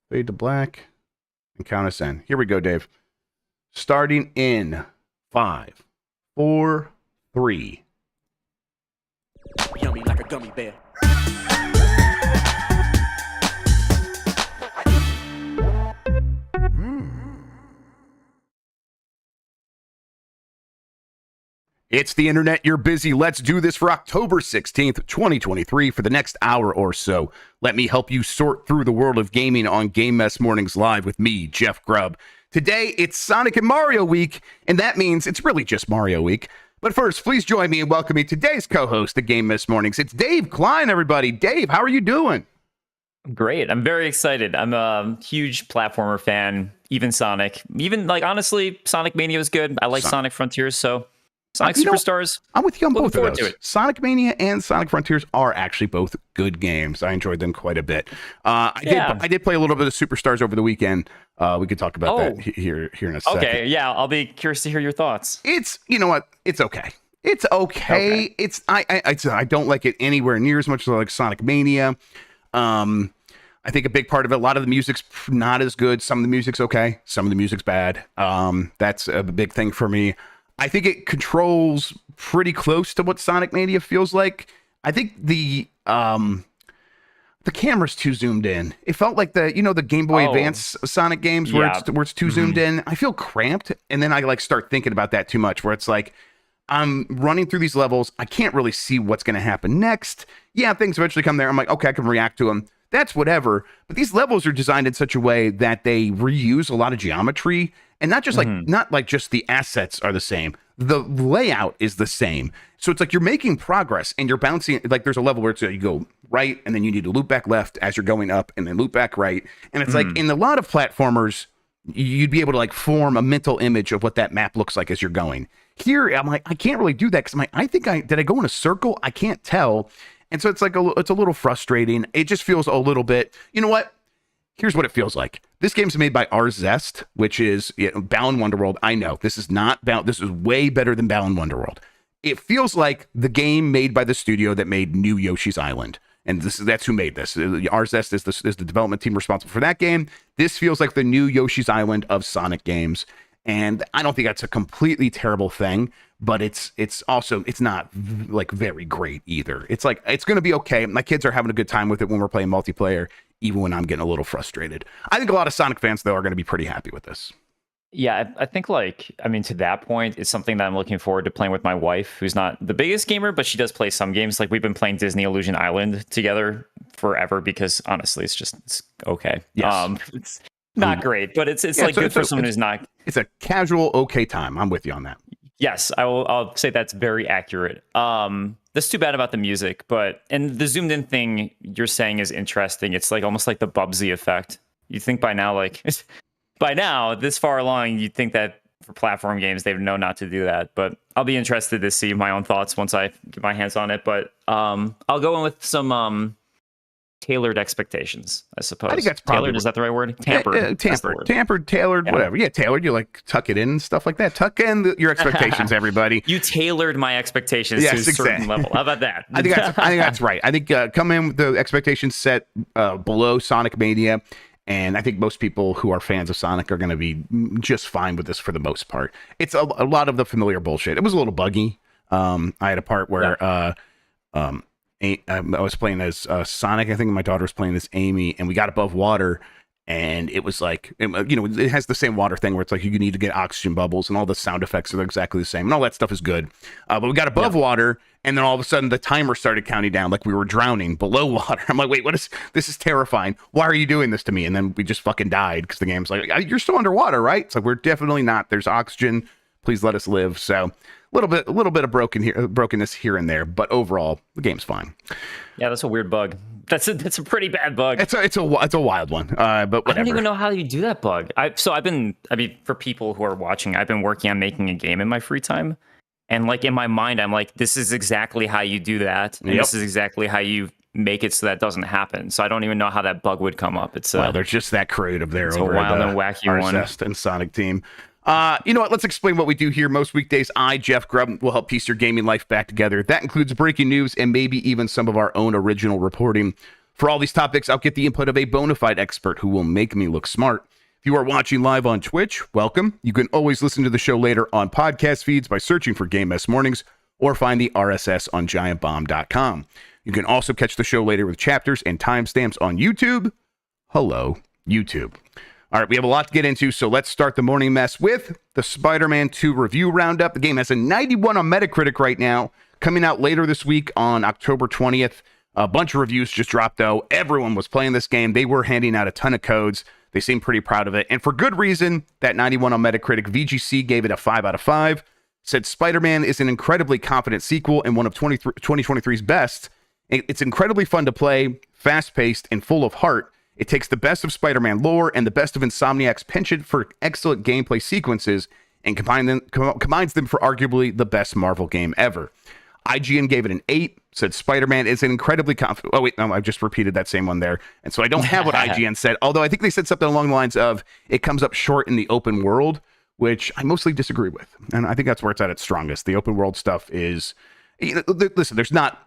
Fade to black and count us in. Here we go, Dave. Starting in 5, 4, 3. Yummy like a gummy bear. It's the internet. You're busy. Let's do this for October 16th, 2023 for the next hour or so. Let me help you sort through the world of gaming on Game Mess Mornings Live with me, Jeff Grubb. Today, it's Sonic and Mario Week, and that means it's really just Mario Week. But first, please join me in welcoming today's co-host of Game Mess Mornings. It's Dave Klein, everybody. Dave, how are you doing? Great. I'm very excited. I'm a huge platformer fan, even Sonic. Even, honestly, Sonic Mania was good. I like Sonic Frontiers, so Sonic Superstars. I'm with you on both of those. To it. Sonic Mania and Sonic Frontiers are actually both good games. I enjoyed them quite a bit. I did play a little bit of Superstars over the weekend. We could talk about that here in a second. Okay, yeah, I'll be curious to hear your thoughts. You know what? It's okay. It's okay. I don't like it anywhere near as much as I like Sonic Mania. I think a big part of it, a lot of the music's not as good. Some of the music's okay. Some of the music's bad. That's a big thing for me. I think it controls pretty close to what Sonic Mania feels like. I think the camera's too zoomed in. It felt like the Game Boy Advance Sonic games where it's too zoomed in. I feel cramped, and then I start thinking about that too much, where it's like I'm running through these levels. I can't really see what's going to happen next. Yeah, things eventually come there. I'm like, okay, I can react to them. That's whatever. But these levels are designed in such a way that they reuse a lot of geometry, and not just not just the assets are the same. The layout is the same. So it's like you're making progress and you're bouncing. Like there's a level where you go right and then you need to loop back left as you're going up and then loop back right. And it's like in a lot of platformers, you'd be able to form a mental image of what that map looks like as you're going. Here, I'm like, I can't really do that because did I go in a circle? I can't tell. And so it's it's a little frustrating. It just feels a little bit, you know what? Here's what it feels like. This game's made by R Zest, which is Balan Wonderworld. I know this is not this is way better than Balan Wonderworld. It feels like the game made by the studio that made New Yoshi's Island. And that's who made this. R Zest is the development team responsible for that game. This feels like the new Yoshi's Island of Sonic games. And I don't think that's a completely terrible thing, but it's also not very great either. It's it's going to be okay. My kids are having a good time with it when we're playing multiplayer, even when I'm getting a little frustrated. I think a lot of Sonic fans though are going to be pretty happy with this. Yeah, I think to that point, it's something that I'm looking forward to playing with my wife, who's not the biggest gamer, but she does play some games. We've been playing Disney Illusion Island together forever because honestly, it's okay. Yes. It's not great, but it's good for someone who's not. It's a casual, okay time. I'm with you on that. Yes, I'll say that's very accurate. That's too bad about the music, and the zoomed in thing you're saying is interesting. It's almost like the Bubsy effect. You think by now, this far along, you'd think that for platform games, they know not to do that. But I'll be interested to see my own thoughts once I get my hands on it. But I'll go in with some tailored expectations, I suppose. I think that's probably tailored. Is that the right word? Tampered. Tampered, tailored, whatever. Yeah, tailored. You tuck it in and stuff like that. Tuck in your expectations, everybody. You tailored my expectations to a certain level. How about that? I think that's right. I think come in with the expectations set below Sonic Mania, and I think most people who are fans of Sonic are going to be just fine with this for the most part. It's a lot of the familiar bullshit. It was a little buggy. I had a part where I was playing as Sonic. I think my daughter was playing as Amy, and we got above water, and it was it has the same water thing where it's you need to get oxygen bubbles, and all the sound effects are exactly the same, and all that stuff is good. But we got above water, and then all of a sudden the timer started counting down like we were drowning below water. I'm like, wait, this is terrifying. Why are you doing this to me? And then we just fucking died because the game's you're still underwater, right? It's we're definitely not. There's oxygen. Please let us live. So a little bit of brokenness here and there, but overall the game's fine. Yeah, that's a weird bug. That's a pretty bad bug. It's a wild one. But whatever. I don't even know how you do that bug. For people who are watching, I've been working on making a game in my free time, and in my mind, I'm this is exactly how you do that, and this is exactly how you make it so that doesn't happen. So I don't even know how that bug would come up. They're just that creative there. It's over a wild and wacky one. Zest and Sonic team. You know what? Let's explain what we do here. Most weekdays, I, Jeff Grubb, will help piece your gaming life back together. That includes breaking news and maybe even some of our own original reporting. For all these topics, I'll get the input of a bona fide expert who will make me look smart. If you are watching live on Twitch, welcome. You can always listen to the show later on podcast feeds by searching for Game Mess Mornings or find the RSS on giantbomb.com. You can also catch the show later with chapters and timestamps on YouTube. Hello, YouTube. All right, we have a lot to get into, so let's start the morning mess with the Spider-Man 2 review roundup. The game has a 91 on Metacritic right now, coming out later this week on October 20th. A bunch of reviews just dropped, though. Everyone was playing this game. They were handing out a ton of codes. They seem pretty proud of it, and for good reason. That 91 on Metacritic, VGC gave it a 5 out of 5. Said Spider-Man is an incredibly confident sequel and one of 2023's best. It's incredibly fun to play, fast-paced, and full of heart. It takes the best of Spider-Man lore and the best of Insomniac's penchant for excellent gameplay sequences and combines them for arguably the best Marvel game ever. IGN gave it an 8, said Spider-Man is an incredibly confident... Oh, wait, no, I just repeated that same one there. And so I don't have what IGN said, although I think they said something along the lines of it comes up short in the open world, which I mostly disagree with. And I think that's where it's at its strongest. The open world stuff is... Listen, there's not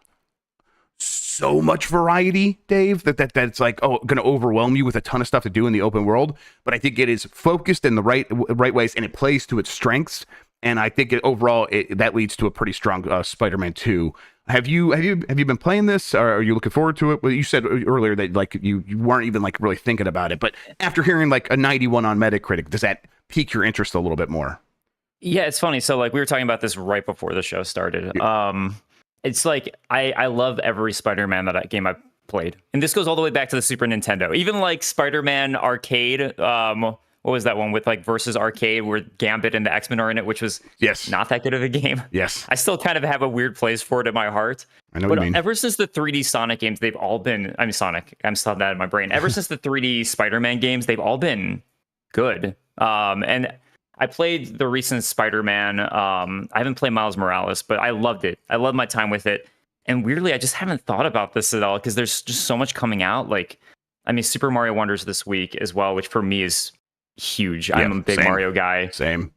so much variety, Dave, that's like, oh, going to overwhelm you with a ton of stuff to do in the open world. But I think it is focused in the right ways, and it plays to its strengths. And I think overall that leads to a pretty strong Spider-Man 2. Have you been playing this, or are you looking forward to it? Well, you said earlier that like you weren't even like really thinking about it, but after hearing like a 91 on Metacritic, does that pique your interest a little bit more? Yeah, it's funny. So like we were talking about this right before the show started. It's like I love every Spider-Man game I've played. And this goes all the way back to the Super Nintendo. Even like Spider-Man Arcade, what was that one with like Versus Arcade where Gambit and the X-Men are in it, which was not that good of a game. Yes. I still kind of have a weird place for it in my heart. I know what you mean. Ever since the 3D Sonic games, they've all been, I mean Sonic, I'm still that in my brain. Ever since the 3D Spider-Man games, they've all been good. And I played the recent Spider-Man. I haven't played Miles Morales, but I loved it. I loved my time with it. And weirdly, I just haven't thought about this at all because there's just so much coming out. Like, I mean, Super Mario Wonders this week as well, which for me is huge. Yeah, I'm a big Mario guy. Same.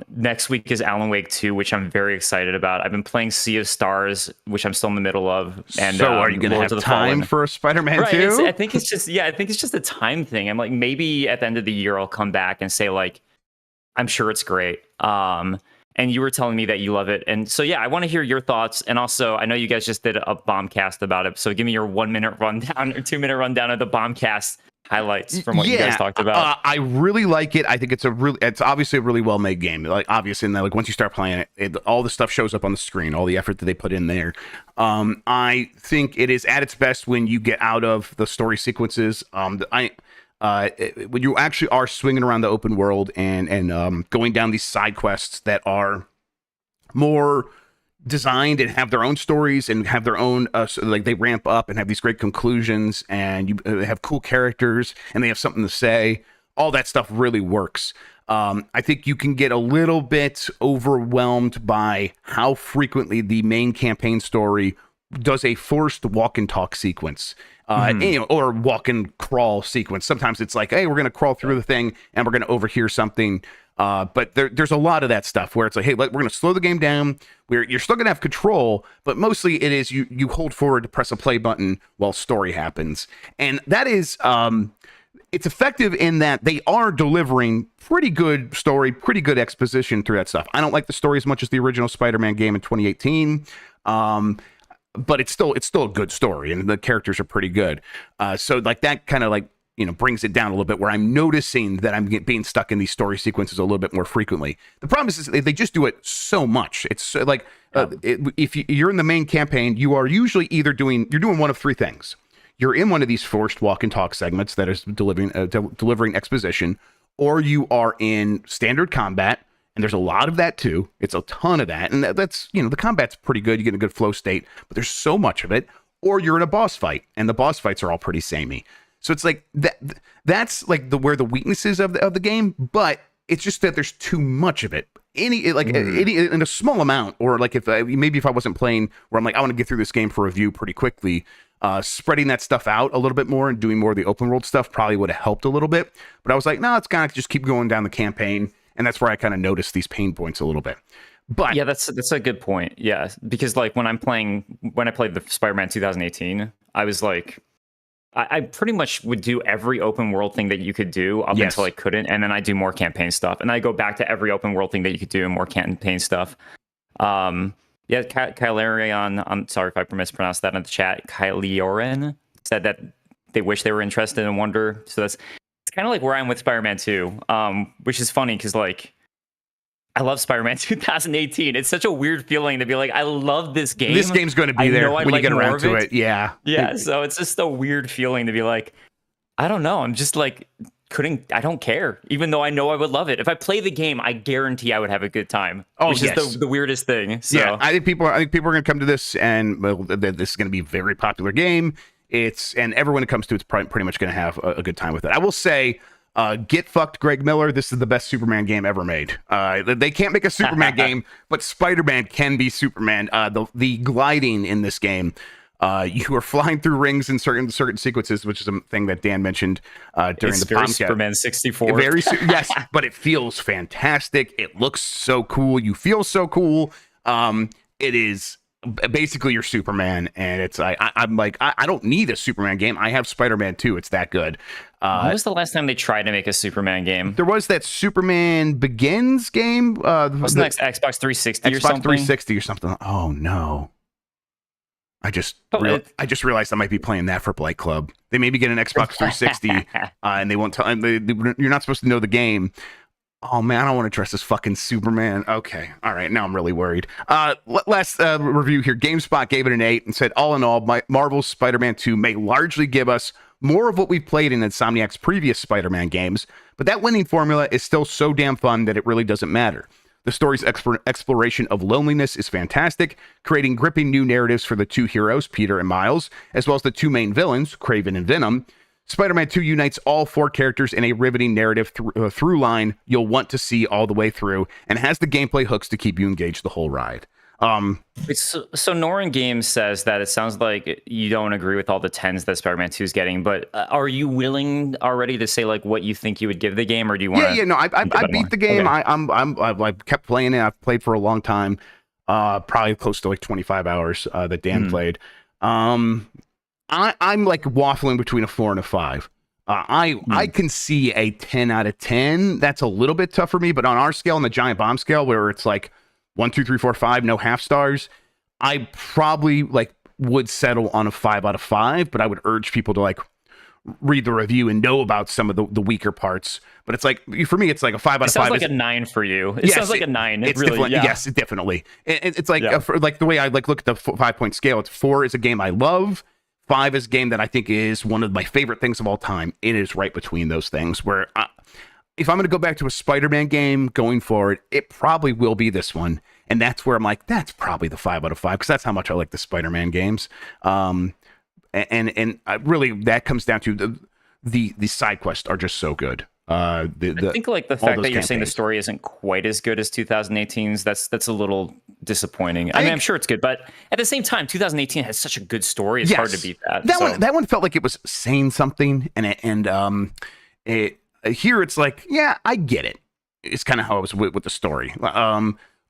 Next week is Alan Wake 2, which I'm very excited about. I've been playing Sea of Stars, which I'm still in the middle of. And so are you going to have time for a Spider-Man 2? I think it's just a time thing. I'm like, maybe at the end of the year, I'll come back and say like, I'm sure it's great. And you were telling me that you love it. And so, yeah, I want to hear your thoughts. And also, I know you guys just did a Bombcast about it. So give me your 1 minute rundown or 2 minute rundown of the Bombcast highlights from what you guys talked about. I really like it. I think it's obviously a really well made game. Like obviously, and like once you start playing it, all the stuff shows up on the screen, all the effort that they put in there. I think it is at its best when you get out of the story sequences. When you actually are swinging around the open world and going down these side quests that are more designed and have their own stories and have their own so like they ramp up and have these great conclusions and you have cool characters and they have something to say. All that stuff really works. I think you can get a little bit overwhelmed by how frequently the main campaign story does a forced walk and talk sequence. Or walk and crawl sequence. Sometimes it's like, hey, we're going to crawl through the thing and we're going to overhear something. But there's a lot of that stuff where it's like, hey, we're going to slow the game down. You're still going to have control, but mostly it is you hold forward to press a play button while story happens. And that is, it's effective in that they are delivering pretty good story, pretty good exposition through that stuff. I don't like the story as much as the original Spider-Man game in 2018. But it's still a good story and the characters are pretty good. So like that kind of like, brings it down a little bit where I'm noticing that I'm being stuck in these story sequences a little bit more frequently. The problem is they just do it so much. It's like if you're in the main campaign, you are usually you're doing one of three things. You're in one of these forced walk and talk segments that is delivering exposition, or you are in standard combat. And there's a lot of that too. It's a ton of that. And that's, the combat's pretty good. You get in a good flow state, but there's so much of it. Or you're in a boss fight and the boss fights are all pretty samey. So it's like that's like where the weaknesses of the game, but it's just that there's too much of it. Any in a small amount, or like if I wasn't playing where I'm like, I want to get through this game for review pretty quickly, spreading that stuff out a little bit more and doing more of the open world stuff probably would have helped a little bit. But I was like, no, it's kind of just keep going down the campaign. And that's where I kind of noticed these pain points a little bit. But yeah, that's a good point. Yeah, because like when I played the Spider-Man 2018, I was like, I pretty much would do every open world thing that you could do up Yes. until I couldn't, and then I do more campaign stuff, and I go back to every open world thing that you could do and more campaign stuff. Yeah, Kylarion, I'm sorry if I mispronounced that in the chat. Kylioren said that they wish they were interested in Wonder. So it's kind of like where I'm with Spider-Man 2, which is funny because like I love Spider-Man 2018. It's such a weird feeling to be like, I love this game. This game's going to be there when you get around to it. Yeah. Yeah. So it's just a weird feeling to be like, I don't know. I'm just like, I don't care, even though I know I would love it. If I play the game, I guarantee I would have a good time. Which is the weirdest thing. So. Yeah, I think people are going to come to this, and this is going to be a very popular game. And everyone it comes to, it's pretty much going to have a good time with it. I will say, get fucked, Greg Miller. This is the best Superman game ever made. They can't make a Superman game, but Spider-Man can be Superman. The gliding in this game. You are flying through rings in certain sequences, which is a thing that Dan mentioned during the podcast. Superman 64. Yes, but it feels fantastic. It looks so cool. You feel so cool. It is basically your Superman, and it's I'm like I don't need a Superman game. I have Spider-Man 2. It's that good. When was the last time they tried to make a Superman game? There was that Superman Begins game. What's the next Xbox 360 or something? Xbox 360 or something. Oh no. I just realized I might be playing that for Blight Club. They maybe get an Xbox 360, and they won't tell. You're not supposed to know the game. Oh man, I don't want to dress as fucking Superman. Okay, all right. Now I'm really worried. Last review here. GameSpot gave it an 8 and said, all in all, Marvel's Spider-Man 2 may largely give us more of what we've played in Insomniac's previous Spider-Man games, but that winning formula is still so damn fun that it really doesn't matter. The story's exploration of loneliness is fantastic, creating gripping new narratives for the two heroes, Peter and Miles, as well as the two main villains, Kraven and Venom. Spider-Man 2 unites all four characters in a riveting narrative through line you'll want to see all the way through, and has the gameplay hooks to keep you engaged the whole ride. So Norin Games says that it sounds like you don't agree with all the 10s that Spider-Man 2 is getting, but are you willing already to say like what you think you would give the game, or do you want? No, I beat the game. Okay. I kept playing it. I've played for a long time, probably close to like 25 hours that Dan played. I'm like waffling between a 4 and a 5. I can see a 10 out of 10. That's a little bit tough for me, but on our scale, on the giant bomb scale, where it's like 1, 2, 3, 4, 5, no half stars, I probably like would settle on a 5 out of 5, but I would urge people to like read the review and know about some of the weaker parts. But it's like, for me, it's like a 5 out of 5. It sounds like a 9 for you. It sounds like a 9. It's really, yes, definitely. It's like, like the way I like look at the 5-point scale, it's 4 is a game I love. 5 is a game that I think is one of my favorite things of all time. It is right between those things where if I'm going to go back to a Spider-Man game going forward, it probably will be this one. And that's where I'm like, that's probably the 5 out of 5, because that's how much I like the Spider-Man games. And really, that comes down to the side quests are just so good. I think like the fact that you're saying the story isn't quite as good as 2018's, that's a little disappointing. I mean, I'm sure it's good, but at the same time, 2018 has such a good story. It's hard to beat that. That one felt like it was saying something, and here it's like, yeah, I get it. It's kind of how it was with the story.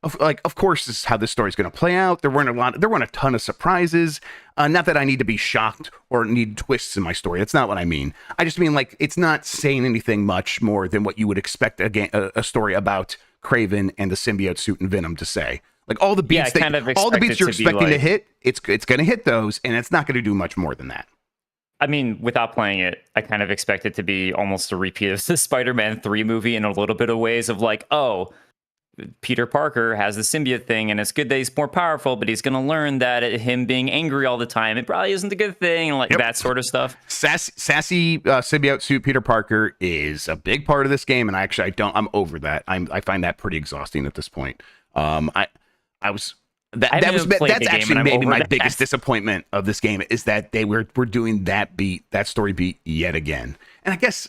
Of course, this is how this story's going to play out. There weren't a ton of surprises. Not that I need to be shocked or need twists in my story. That's not what I mean. I just mean like it's not saying anything much more than what you would expect a story about Kraven and the symbiote suit and Venom to say. Like all the beats, all the beats you're expecting to hit, it's going to hit those, and it's not going to do much more than that. I mean, without playing it, I kind of expect it to be almost a repeat of the Spider-Man 3 movie in a little bit of ways of like, oh, Peter Parker has the symbiote thing, and it's good that he's more powerful, but he's going to learn that him being angry all the time, it probably isn't a good thing, and like that sort of stuff. Sassy symbiote suit Peter Parker is a big part of this game, and I'm over that. I find that pretty exhausting at this point. That's actually maybe my biggest disappointment of this game is that they were doing that story beat yet again. And I guess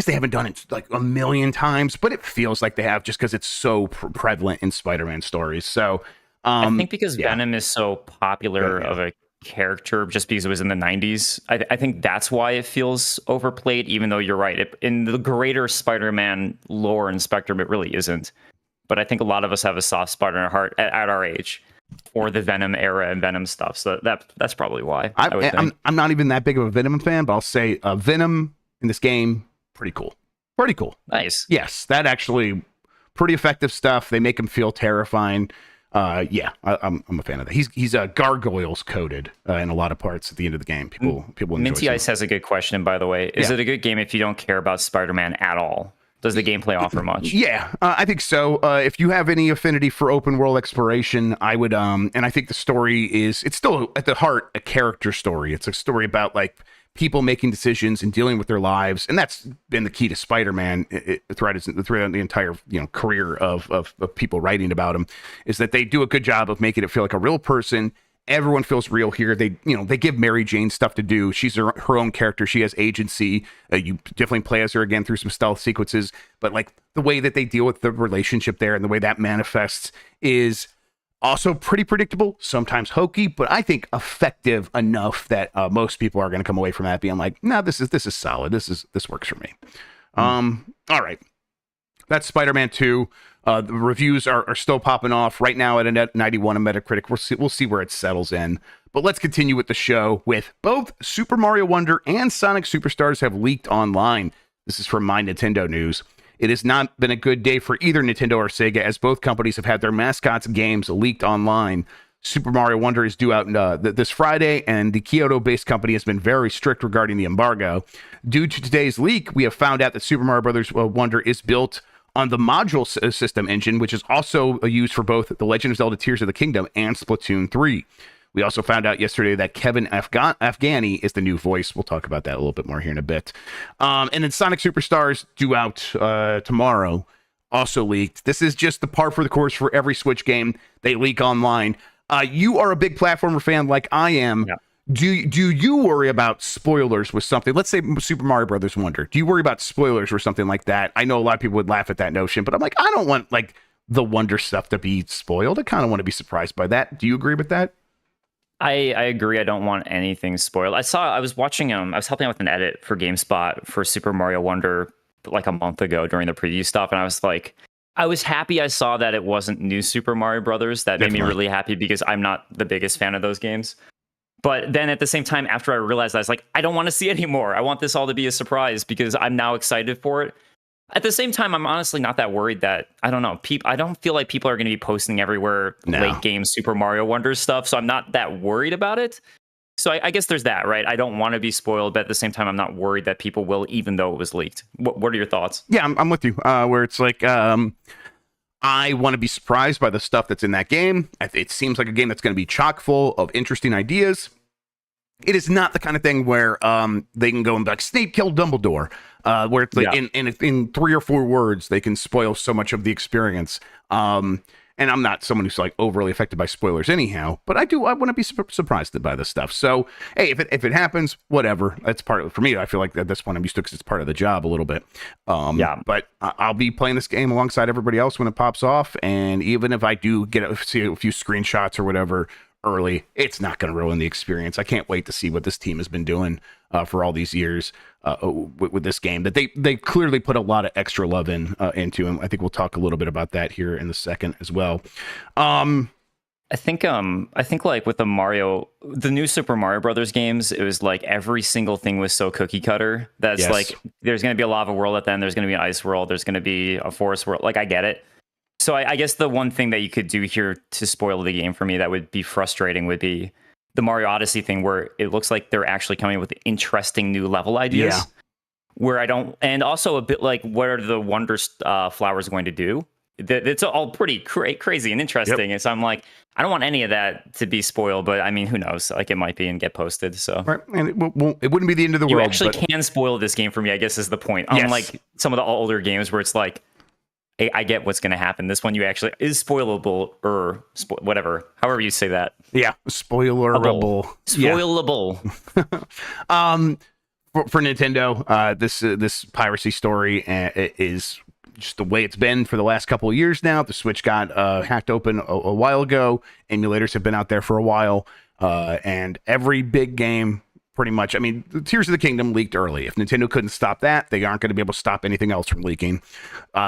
they haven't done it like a million times, but it feels like they have just because it's so prevalent in Spider-Man stories. So I think because Venom is so popular of a character just because it was in the 90s, I think that's why it feels overplayed, even though you're right. In the greater Spider-Man lore and spectrum, it really isn't. But I think a lot of us have a soft spot in our heart at our age. for the Venom era and Venom stuff. So that's probably why. I'm not even that big of a Venom fan, but I'll say Venom in this game, pretty cool. Pretty cool. Nice. Yes, that actually pretty effective stuff. They make him feel terrifying. I'm a fan of that. He's gargoyles coated in a lot of parts at the end of the game. People enjoy. Minty Ice has a good question, by the way. Is it a good game if you don't care about Spider-Man at all? Does the gameplay offer much? Yeah, I think so. If you have any affinity for open world exploration, I would. And I think the story it's still at the heart a character story. It's a story about like people making decisions and dealing with their lives, and that's been the key to Spider-Man throughout the entire career of people writing about him. Is that they do a good job of making it feel like a real person. Everyone feels real here. They give Mary Jane stuff to do. She's her own character. She has agency. You definitely play as her again through some stealth sequences, but like the way that they deal with the relationship there and the way that manifests is also pretty predictable, sometimes hokey, but I think effective enough that most people are going to come away from that being like, no, this is solid. This works for me. All right. That's Spider-Man 2. The reviews are still popping off right now at a net 91 on Metacritic. We'll see where it settles in. But let's continue with the show with both Super Mario Wonder and Sonic Superstars have leaked online. This is from My Nintendo News. It has not been a good day for either Nintendo or Sega, as both companies have had their mascots games leaked online. Super Mario Wonder is due out this Friday, and the Kyoto-based company has been very strict regarding the embargo. Due to today's leak, we have found out that Super Mario Bros. Wonder is built on the module system engine, which is also used for both The Legend of Zelda Tears of the Kingdom and Splatoon 3. We also found out yesterday that Kevin Afghani is the new voice. We'll talk about that a little bit more here in a bit. And then Sonic Superstars due out tomorrow, also leaked. This is just the par for the course for every Switch game. They leak online. You are a big platformer fan like I am. Yeah. Do you worry about spoilers with something? Let's say Super Mario Brothers Wonder. Do you worry about spoilers or something like that? I know a lot of people would laugh at that notion, but I'm like, I don't want like the Wonder stuff to be spoiled. I kind of want to be surprised by that. Do you agree with that? I agree. I don't want anything spoiled. I was watching I was helping out with an edit for GameSpot for Super Mario Wonder like a month ago during the preview stuff, and I was like, I was happy I saw that it wasn't new Super Mario Brothers. That made me really happy because I'm not the biggest fan of those games. But then at the same time, after I realized, I was like, I don't want to see it anymore. I want this all to be a surprise because I'm now excited for it. At the same time, I'm honestly not that worried that, I don't know, I don't feel like people are going to be posting everywhere late game Super Mario Wonder stuff. So I'm not that worried about it. So I guess there's that, right? I don't want to be spoiled, but at the same time, I'm not worried that people will, even though it was leaked. What are your thoughts? Yeah, I'm with you. Where it's like, I want to be surprised by the stuff that's in that game. It seems like a game that's going to be chock full of interesting ideas. It is not the kind of thing where they can go and be like, Snape killed Dumbledore, where it's like in 3 or 4 words, they can spoil so much of the experience. And I'm not someone who's like overly affected by spoilers anyhow, but I want to be surprised by this stuff. So, hey, if it happens, whatever. That's part of it for me. I feel like at this point I'm used to it because it's part of the job a little bit. But I'll be playing this game alongside everybody else when it pops off. And even if I do see a few screenshots or whatever early, it's not going to ruin the experience. I can't wait to see what this team has been doing for all these years with this game that they clearly put a lot of extra love into, and I think we'll talk a little bit about that here in a second as well. I think like with the new Super Mario Brothers games, it was like every single thing was so cookie cutter. That's like, there's going to be a lava world at the end, there's going to be an ice world, there's going to be a forest world. Like, I get it. So I guess the one thing that you could do here to spoil the game for me that would be frustrating would be the Mario Odyssey thing, where it looks like they're actually coming up with interesting new level ideas. Yeah. Where I don't, and also a bit like, what are the Wonder Flowers going to do? It's all pretty crazy and interesting. Yep. And so I'm like, I don't want any of that to be spoiled, but I mean, who knows? Like, it might be and get posted. So right, and it wouldn't be the end of the world. You actually can spoil this game for me, I guess, is the point. Unlike some of the older games where it's like, I get what's going to happen. This one you actually is spoilable or whatever, however you say that. Yeah, spoilable. Spoilable. For Nintendo, this piracy story is just the way it's been for the last couple of years now. The Switch got hacked open a while ago. Emulators have been out there for a while, and every big game pretty much. I mean, Tears of the Kingdom leaked early. If Nintendo couldn't stop that, they aren't going to be able to stop anything else from leaking.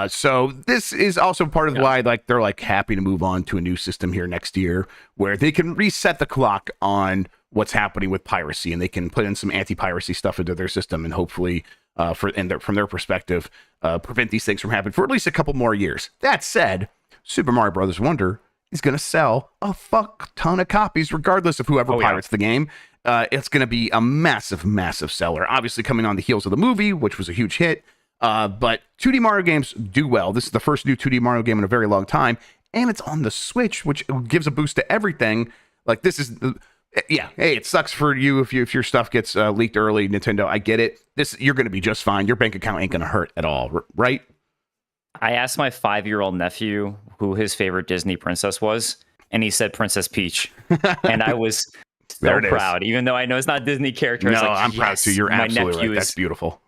So this is also part of why like they're like happy to move on to a new system here next year, where they can reset the clock on what's happening with piracy, and they can put in some anti-piracy stuff into their system, and hopefully, from their perspective, prevent these things from happening for at least a couple more years. That said, Super Mario Brothers Wonder is going to sell a fuck ton of copies, regardless of whoever pirates the game. It's going to be a massive, massive seller. Obviously, coming on the heels of the movie, which was a huge hit. But 2D Mario games do well. This is the first new 2D Mario game in a very long time, and it's on the Switch, which gives a boost to everything. Like this is, hey, it sucks for you if your stuff gets leaked early, Nintendo. I get it. You're going to be just fine. Your bank account ain't going to hurt at all, right? I asked my 5-year-old nephew who his favorite Disney princess was, and he said Princess Peach, and I was so proud, even though I know it's not a Disney character. No, I'm proud too. You're absolutely right. That's beautiful.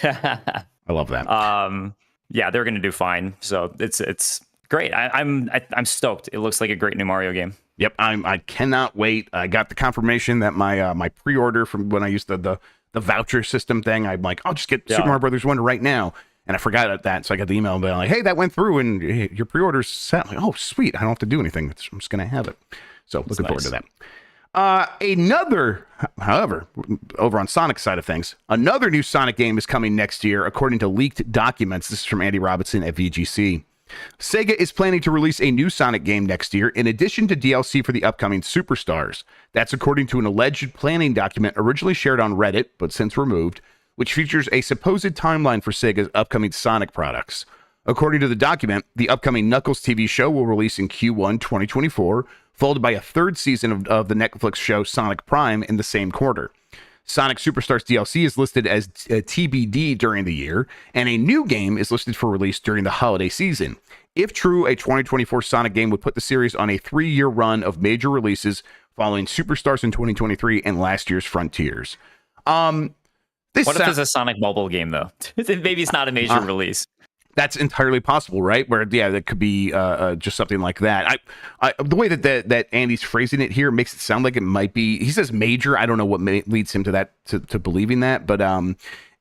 I love that. Yeah, they're gonna do fine. So it's great. I'm stoked. It looks like a great new Mario game. Yep, I cannot wait. I got the confirmation that my pre-order from when I used the voucher system thing. I'm like, I'll just get Super Mario Brothers Wonder right now. And I forgot about that, so I got the email being like, hey, that went through, and your pre-order's set. I'm like, oh, sweet. I don't have to do anything. I'm just going to have it. So looking forward to that. However, over on Sonic's side of things, another new Sonic game is coming next year, according to leaked documents. This is from Andy Robinson at VGC. Sega is planning to release a new Sonic game next year, in addition to DLC for the upcoming Superstars. That's according to an alleged planning document originally shared on Reddit, but since removed, which features a supposed timeline for Sega's upcoming Sonic products. According to the document, the upcoming Knuckles TV show will release in Q1 2024, followed by a third season of the Netflix show Sonic Prime in the same quarter. Sonic Superstars DLC is listed as TBD during the year, and a new game is listed for release during the holiday season. If true, a 2024 Sonic game would put the series on a 3-year run of major releases following Superstars in 2023 and last year's Frontiers. What if it's a Sonic mobile game, though? Maybe it's not a major release. That's entirely possible, right? Where, that could be just something like that. The way that Andy's phrasing it here makes it sound like it might be. He says major. I don't know what leads him to that to believing that, but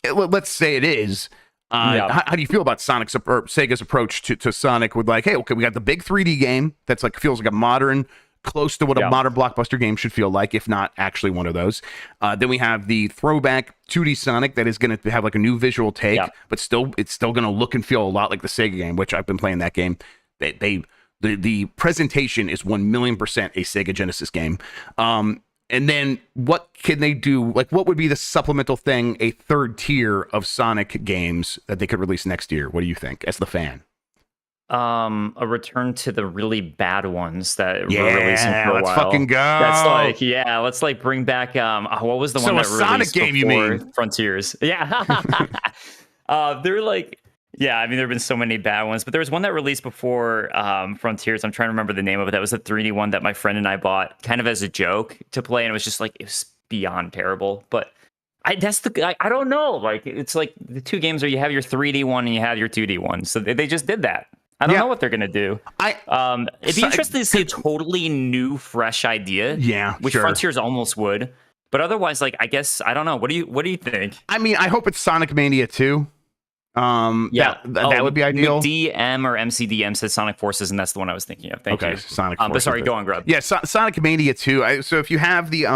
let's say it is. How do you feel about Sega's approach to Sonic? With like, hey, okay, we got the big 3D game that's like feels like a modern, close to what a modern blockbuster game should feel like, if not actually one of those. Then we have the throwback 2D Sonic that is going to have like a new visual take, but it's still going to look and feel a lot like the Sega game, which I've been playing that game. The presentation is 1,000,000% a Sega Genesis game. And then what can they do? Like, what would be the supplemental thing, a third tier of Sonic games that they could release next year? What do you think, as the fan? A return to the really bad ones that were releasing for a while. Let's fucking go. That's like, let's like bring back what was the one that released Sonic game you mean? Frontiers? Yeah. They're like, I mean, there have been so many bad ones, but there was one that released before Frontiers. I'm trying to remember the name of it. That was a 3D one that my friend and I bought kind of as a joke to play, and it was just like, it was beyond terrible. But I don't know. Like, it's like the two games where you have your 3D one and you have your 2D one. So they just did that. I don't know what they're gonna do. It'd be interesting to see a totally new, fresh idea. Yeah, which Frontiers almost would. But otherwise, like, I guess I don't know. What do you think? I mean, I hope it's Sonic Mania 2. That would be ideal. DM or MCDM said Sonic Forces, and that's the one I was thinking of. Thank you. Sonic Forces. But sorry, go on, Grubb. Yeah, Sonic Mania 2. So if you have the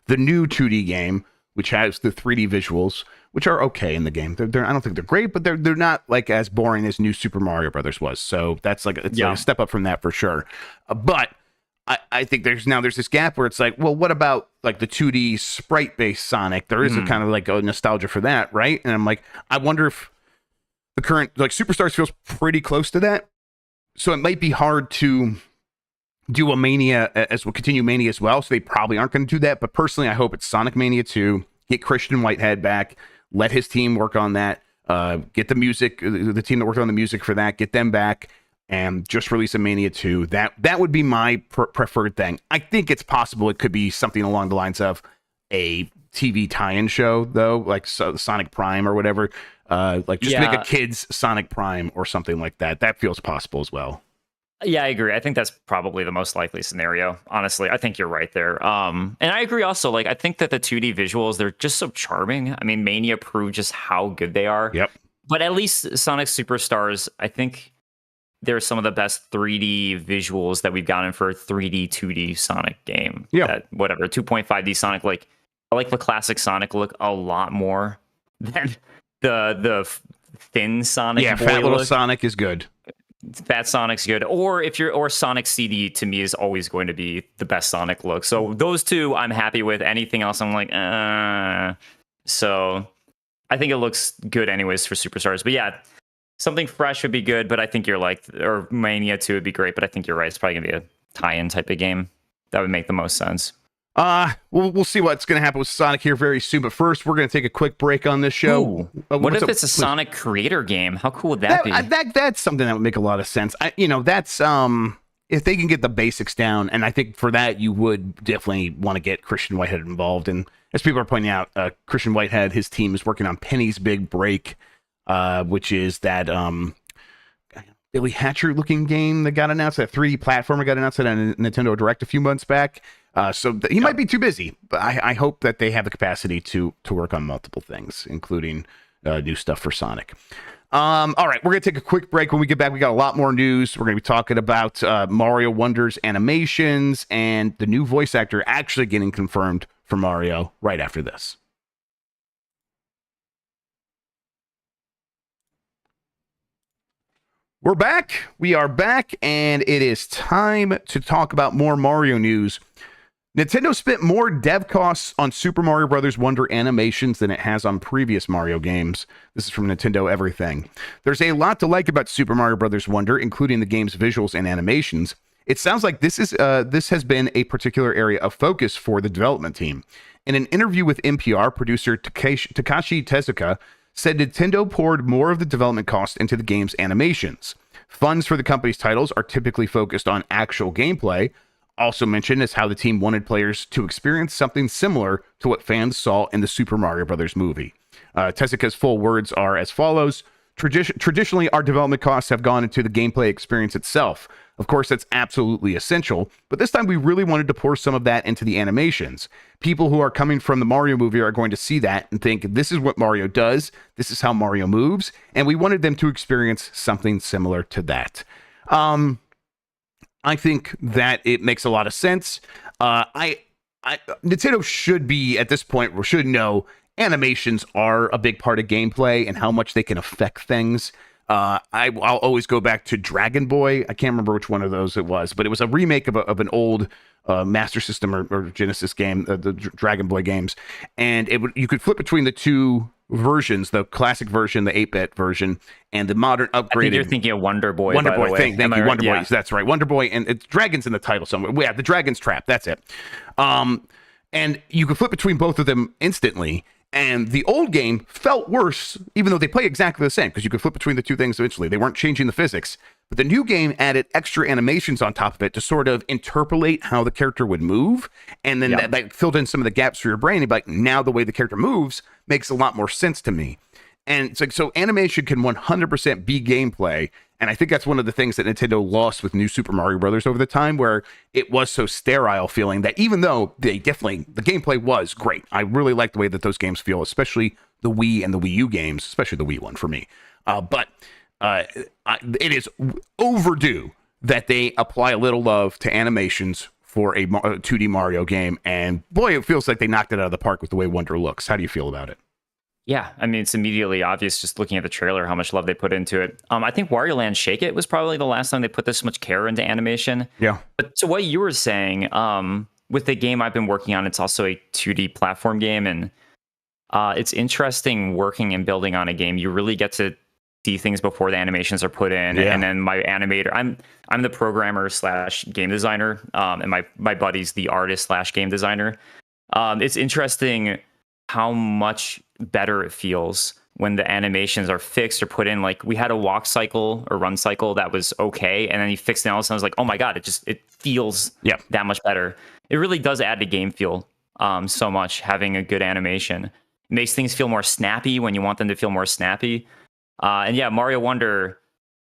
new 2D game, which has the 3D visuals, which are okay in the game. I don't think they're great, but they're not like as boring as New Super Mario Brothers was. So that's like like a step up from that for sure. But I think there's this gap where it's like, well, what about like the 2D sprite based Sonic? There is a kind of like a nostalgia for that, right? And I'm like, I wonder if the current like Superstars feels pretty close to that. So it might be hard to do a Mania continue Mania as well. So they probably aren't going to do that. But personally, I hope it's Sonic Mania 2. Get Christian Whitehead back. Let his team work on that. Get the music, the team that worked on the music for that, get them back, and just release a Mania 2. That would be my preferred thing. I think it's possible it could be something along the lines of a TV tie-in show, though, like Sonic Prime or whatever. Make a kids Sonic Prime or something like that. That feels possible as well. Yeah, I agree. I think that's probably the most likely scenario. Honestly, I think you're right there. And I agree also. Like, I think that the 2D visuals, they're just so charming. I mean, Mania proved just how good they are. Yep. But at least Sonic Superstars, I think they're some of the best 3D visuals that we've gotten for a 3D 2D Sonic game. Yeah. That whatever 2.5D Sonic, like I like the classic Sonic look a lot more than the thin Sonic. Yeah, boy fat little look. Sonic is good. Fat Sonic's good, or Sonic CD to me is always going to be the best Sonic look. So those two I'm happy with. Anything else I'm like, So I think it looks good anyways for Superstars. But yeah, something fresh would be good. But I think you're like, or Mania 2 would be great. But I think you're right. It's probably gonna be a tie-in type of game. That would make the most sense. We'll see what's going to happen with Sonic here very soon. But first, we're going to take a quick break on this show. What if it's a Sonic creator game? How cool would that be? That's something that would make a lot of sense. That's if they can get the basics down, and I think for that you would definitely want to get Christian Whitehead involved. And as people are pointing out, Christian Whitehead, his team is working on Penny's Big Break, which is that Billy Hatcher looking game that got announced. That 3D platformer got announced at a Nintendo Direct a few months back. So he might be too busy, but I hope that they have the capacity to work on multiple things, including new stuff for Sonic. All right, we're going to take a quick break. When we get back, we got a lot more news. We're going to be talking about Mario Wonder's animations and the new voice actor actually getting confirmed for Mario right after this. We're back. We are back, and it is time to talk about more Mario news. Nintendo spent more dev costs on Super Mario Bros. Wonder animations than it has on previous Mario games. This is from Nintendo Everything. There's a lot to like about Super Mario Bros. Wonder, including the game's visuals and animations. It sounds like this has been a particular area of focus for the development team. In an interview with NPR, producer Takashi Tezuka said Nintendo poured more of the development cost into the game's animations. Funds for the company's titles are typically focused on actual gameplay. Also mentioned is how the team wanted players to experience something similar to what fans saw in the Super Mario Bros. Movie. Tezuka's full words are as follows. Traditionally, our development costs have gone into the gameplay experience itself. Of course, that's absolutely essential, but this time we really wanted to pour some of that into the animations. People who are coming from the Mario movie are going to see that and think, this is what Mario does, this is how Mario moves, and we wanted them to experience something similar to that. I think that it makes a lot of sense. Nintendo should be, at this point, should know animations are a big part of gameplay and how much they can affect things. I'll always go back to Dragon Boy. I can't remember which one of those it was, but it was a remake of an old Master System or Genesis game, the Dragon Boy games. And you could flip between the two versions, the classic version, the 8-bit version, and the modern upgraded. I think you're thinking of Wonder Boy. Wonder Boy, thank you, right? Wonder Boy. Yeah. That's right, Wonder Boy, and it's Dragon's in the title somewhere. Yeah, the Dragon's Trap. That's it. And you could flip between both of them instantly. And the old game felt worse, even though they play exactly the same, because you could flip between the two things eventually. They weren't changing the physics. But the new game added extra animations on top of it to sort of interpolate how the character would move. And then that filled in some of the gaps for your brain. And be like, now the way the character moves makes a lot more sense to me. And it's like, so animation can 100% be gameplay. And I think that's one of the things that Nintendo lost with New Super Mario Brothers over the time, where it was so sterile feeling that even though the gameplay was great. I really like the way that those games feel, especially the Wii and the Wii U games, especially the Wii one for me. But it is overdue that they apply a little love to animations for a 2D Mario game. And boy, it feels like they knocked it out of the park with the way Wonder looks. How do you feel about it? Yeah, I mean, it's immediately obvious just looking at the trailer how much love they put into it. I think Wario Land Shake It was probably the last time they put this much care into animation. Yeah. But to what you were saying, with the game I've been working on, it's also a 2D platform game, and it's interesting working and building on a game. You really get to see things before the animations are put in. Yeah. And then my animator, I'm the programmer / game designer, and my buddy's the artist / game designer. It's interesting how much better it feels when the animations are fixed or put in. Like, we had a walk cycle or run cycle that was okay, and then you fixed it, and all of a sudden I was like, oh my god, it feels that much better. It really does add to game feel so much, having a good animation. It makes things feel more snappy when you want them to feel more snappy. And yeah, Mario Wonder,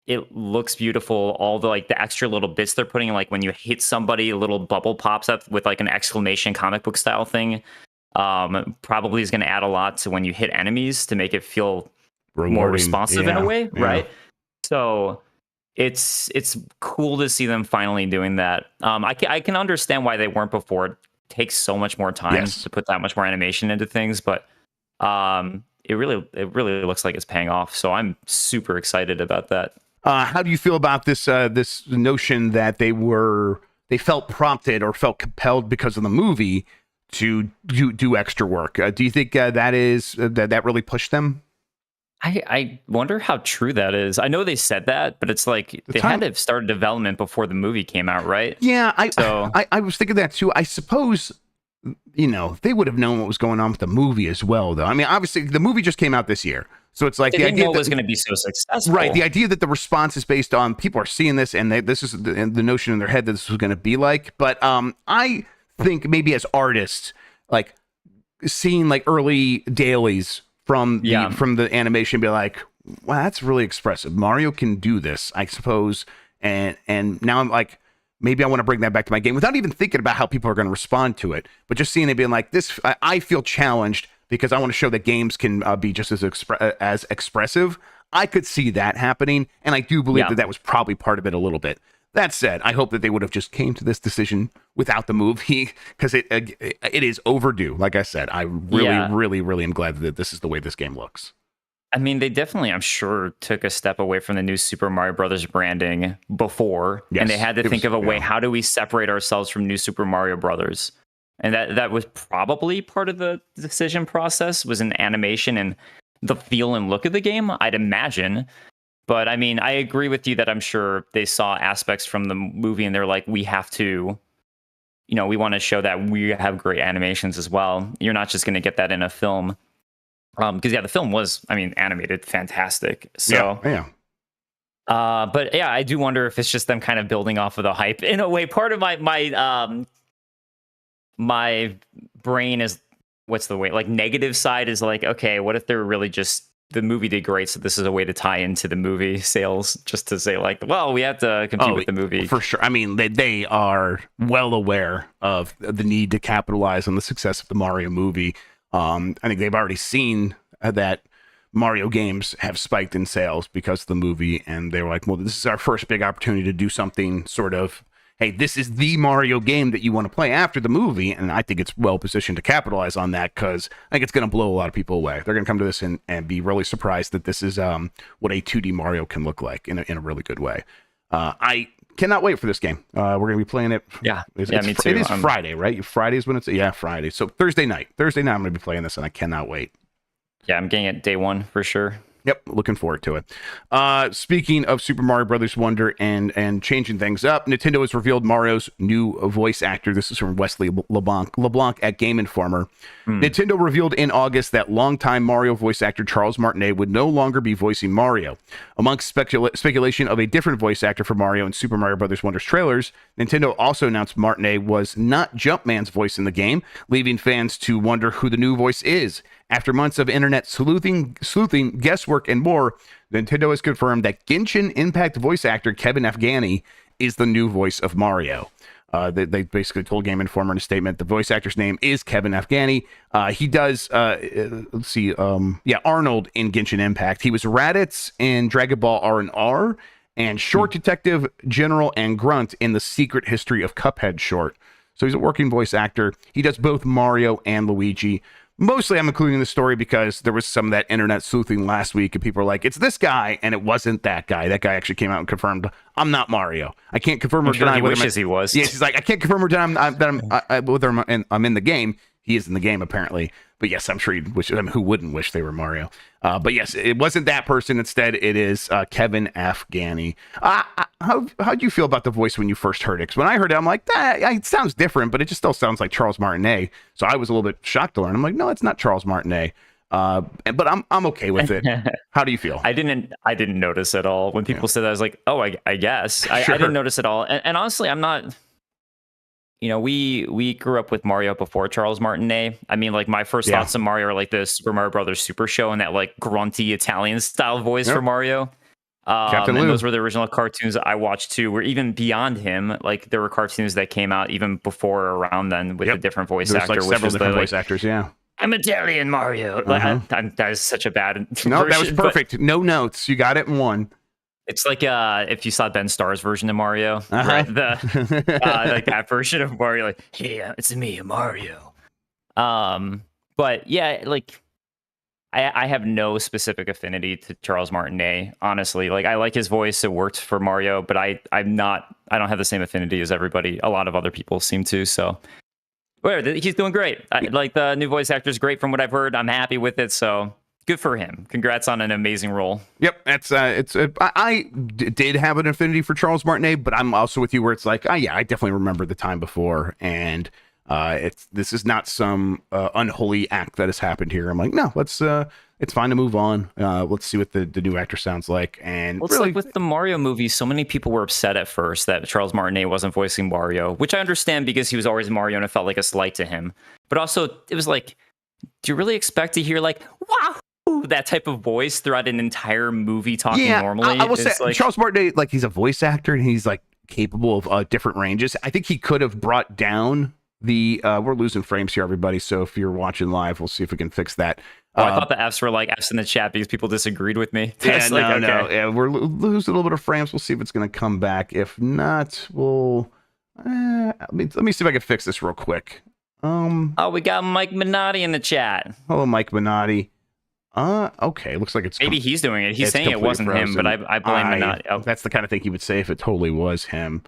It looks beautiful. All the like the extra little bits they're putting, like when you hit somebody, a little bubble pops up with like an exclamation comic book style thing. Probably is going to add a lot to when you hit enemies to make it feel more responsive in a way, right? So it's cool to see them finally doing that. I can understand why they weren't before. It takes so much more time to put that much more animation into things, but it really looks like it's paying off. So I'm super excited about that. How do you feel about this notion that they felt prompted or felt compelled because of the movie to do extra work? Do you think that really pushed them? I wonder how true that is. I know they said that, but it's like they had to have started development before the movie came out, right? Yeah, I was thinking that too. I suppose, they would have known what was going on with the movie as well, though. I mean, obviously, the movie just came out this year. So it's like the idea that it was going to be so successful. Right. The idea that the response is based on people are seeing this and this is the notion in their head that this was going to be like. But I think maybe as artists, like seeing like early dailies from the animation, be like, wow, that's really expressive. Mario can do this, I suppose. And now I'm like, maybe I want to bring that back to my game without even thinking about how people are going to respond to it. But just seeing it being like this, I feel challenged because I want to show that games can be just as expressive. I could see that happening, and I do believe that was probably part of it a little bit. That said, I hope that they would have just came to this decision without the movie, because it is overdue. Like I said, I really am glad that this is the way this game looks. I mean, they definitely, I'm sure, took a step away from the new Super Mario Brothers branding before, and they had to think of a way, how do we separate ourselves from new Super Mario Brothers? And that was probably part of the decision process, was an animation and the feel and look of the game, I'd imagine. But I mean, I agree with you that I'm sure they saw aspects from the movie and they're like, we have to, we want to show that we have great animations as well. You're not just going to get that in a film. Because the film was, animated fantastic. So but yeah, I do wonder if it's just them kind of building off of the hype in a way. Part of my brain is, what's the way, like negative side is like, okay, what if they're really just, the movie did great, so this is a way to tie into the movie sales, just to say like, well, we have to compete with the movie. For sure. I mean, they are well aware of the need to capitalize on the success of the Mario movie. I think they've already seen that Mario games have spiked in sales because of the movie, and they were like, well, this is our first big opportunity to do something sort of, hey, this is the Mario game that you want to play after the movie, and I think it's well positioned to capitalize on that, because I think it's going to blow a lot of people away. They're going to come to this and be really surprised that this is what a 2D Mario can look like in a really good way. I cannot wait for this game. We're going to be playing it. Me too. It is Friday, right? Friday is when it's Friday. So Thursday night I'm going to be playing this, and I cannot wait. Yeah, I'm getting it day one for sure. Yep, looking forward to it. Speaking of Super Mario Brothers Wonder and changing things up, Nintendo has revealed Mario's new voice actor. This is from Wesley LeBlanc at Game Informer. Nintendo revealed in August that longtime Mario voice actor Charles Martinet would no longer be voicing Mario. Amongst speculation of a different voice actor for Mario in Super Mario Brothers Wonder's trailers, Nintendo also announced Martinet was not Jumpman's voice in the game, leaving fans to wonder who the new voice is. After months of internet sleuthing, guesswork, and more, Nintendo has confirmed that Genshin Impact voice actor Kevin Afghani is the new voice of Mario. They basically told Game Informer in a statement the voice actor's name is Kevin Afghani. He does, Arnold in Genshin Impact. He was Raditz in Dragon Ball R&R, and Short Detective, General, and Grunt in the Secret History of Cuphead short. So he's a working voice actor. He does both Mario and Luigi. Mostly I'm including the story because there was some of that internet sleuthing last week, and people were like, it's this guy, and it wasn't that guy. That guy actually came out and confirmed, I'm not Mario. I can't confirm or deny he wishes he was. Yes, he's like, I can't confirm or deny whether I'm in the game. He is in the game, apparently. But yes, I'm sure he'd wish, who wouldn't wish they were Mario? But yes, it wasn't that person. Instead, it is Kevin Afghani. How'd you feel about the voice when you first heard it? Because when I heard it, I'm like, it sounds different, but it just still sounds like Charles Martinet. So I was a little bit shocked to learn. I'm like, no, it's not Charles Martinet. But I'm okay with it. How do you feel? I didn't notice at all. When people said that, I was like, oh, I guess. Sure. I didn't notice at all. And honestly, I'm not... we grew up with Mario before Charles Martinet. I mean, like, my first thoughts of Mario are like the Super Mario Brothers Super Show and that like grunty Italian style voice for Mario. Captain and Lou. those were the original cartoons that I watched too. Where even beyond him, like there were cartoons that came out even before or around then with a different voice actor. There's like several different voice actors. Yeah. I'm Italian Mario. That is such a bad. No, version, that was perfect. No notes. You got it in one. It's like if you saw Ben Starr's version of Mario, right? Like that version of Mario, like, hey, it's me, Mario. But yeah, like I have no specific affinity to Charles Martinet, honestly. Like I like his voice, it worked for Mario, but I don't have the same affinity as everybody. A lot of other people seem to, so whatever, he's doing great. Like the new voice actor is great from what I've heard. I'm happy with it, so good for him. Congrats on an amazing role. Yep, that's I did have an affinity for Charles Martinet, but I'm also with you where it's like, yeah, I definitely remember the time before, and this is not some unholy act that has happened here. I'm like, no, it's fine to move on. Let's see what the new actor sounds like. And it's like with the Mario movie, so many people were upset at first that Charles Martinet wasn't voicing Mario, which I understand because he was always Mario and it felt like a slight to him. But also, it was like, do you really expect to hear like, wow, that type of voice throughout an entire movie talking normally? I will say, like, Charles Martinet, like, he's a voice actor and he's like capable of different ranges. I think he could have brought down the we're losing frames here, everybody, so if you're watching live, we'll see if we can fix that. I thought the F's were like F's in the chat because people disagreed with me. Yeah, no. Yeah, we're losing a little bit of frames. We'll see if it's going to come back. If not, we'll let me see if I can fix this real quick. We got Mike Minotti in the chat. Hello, Mike Minotti. Okay, looks like it's maybe he's doing it. He's saying it wasn't him, but I blame Minotti. Oh. That's the kind of thing he would say if it totally was him.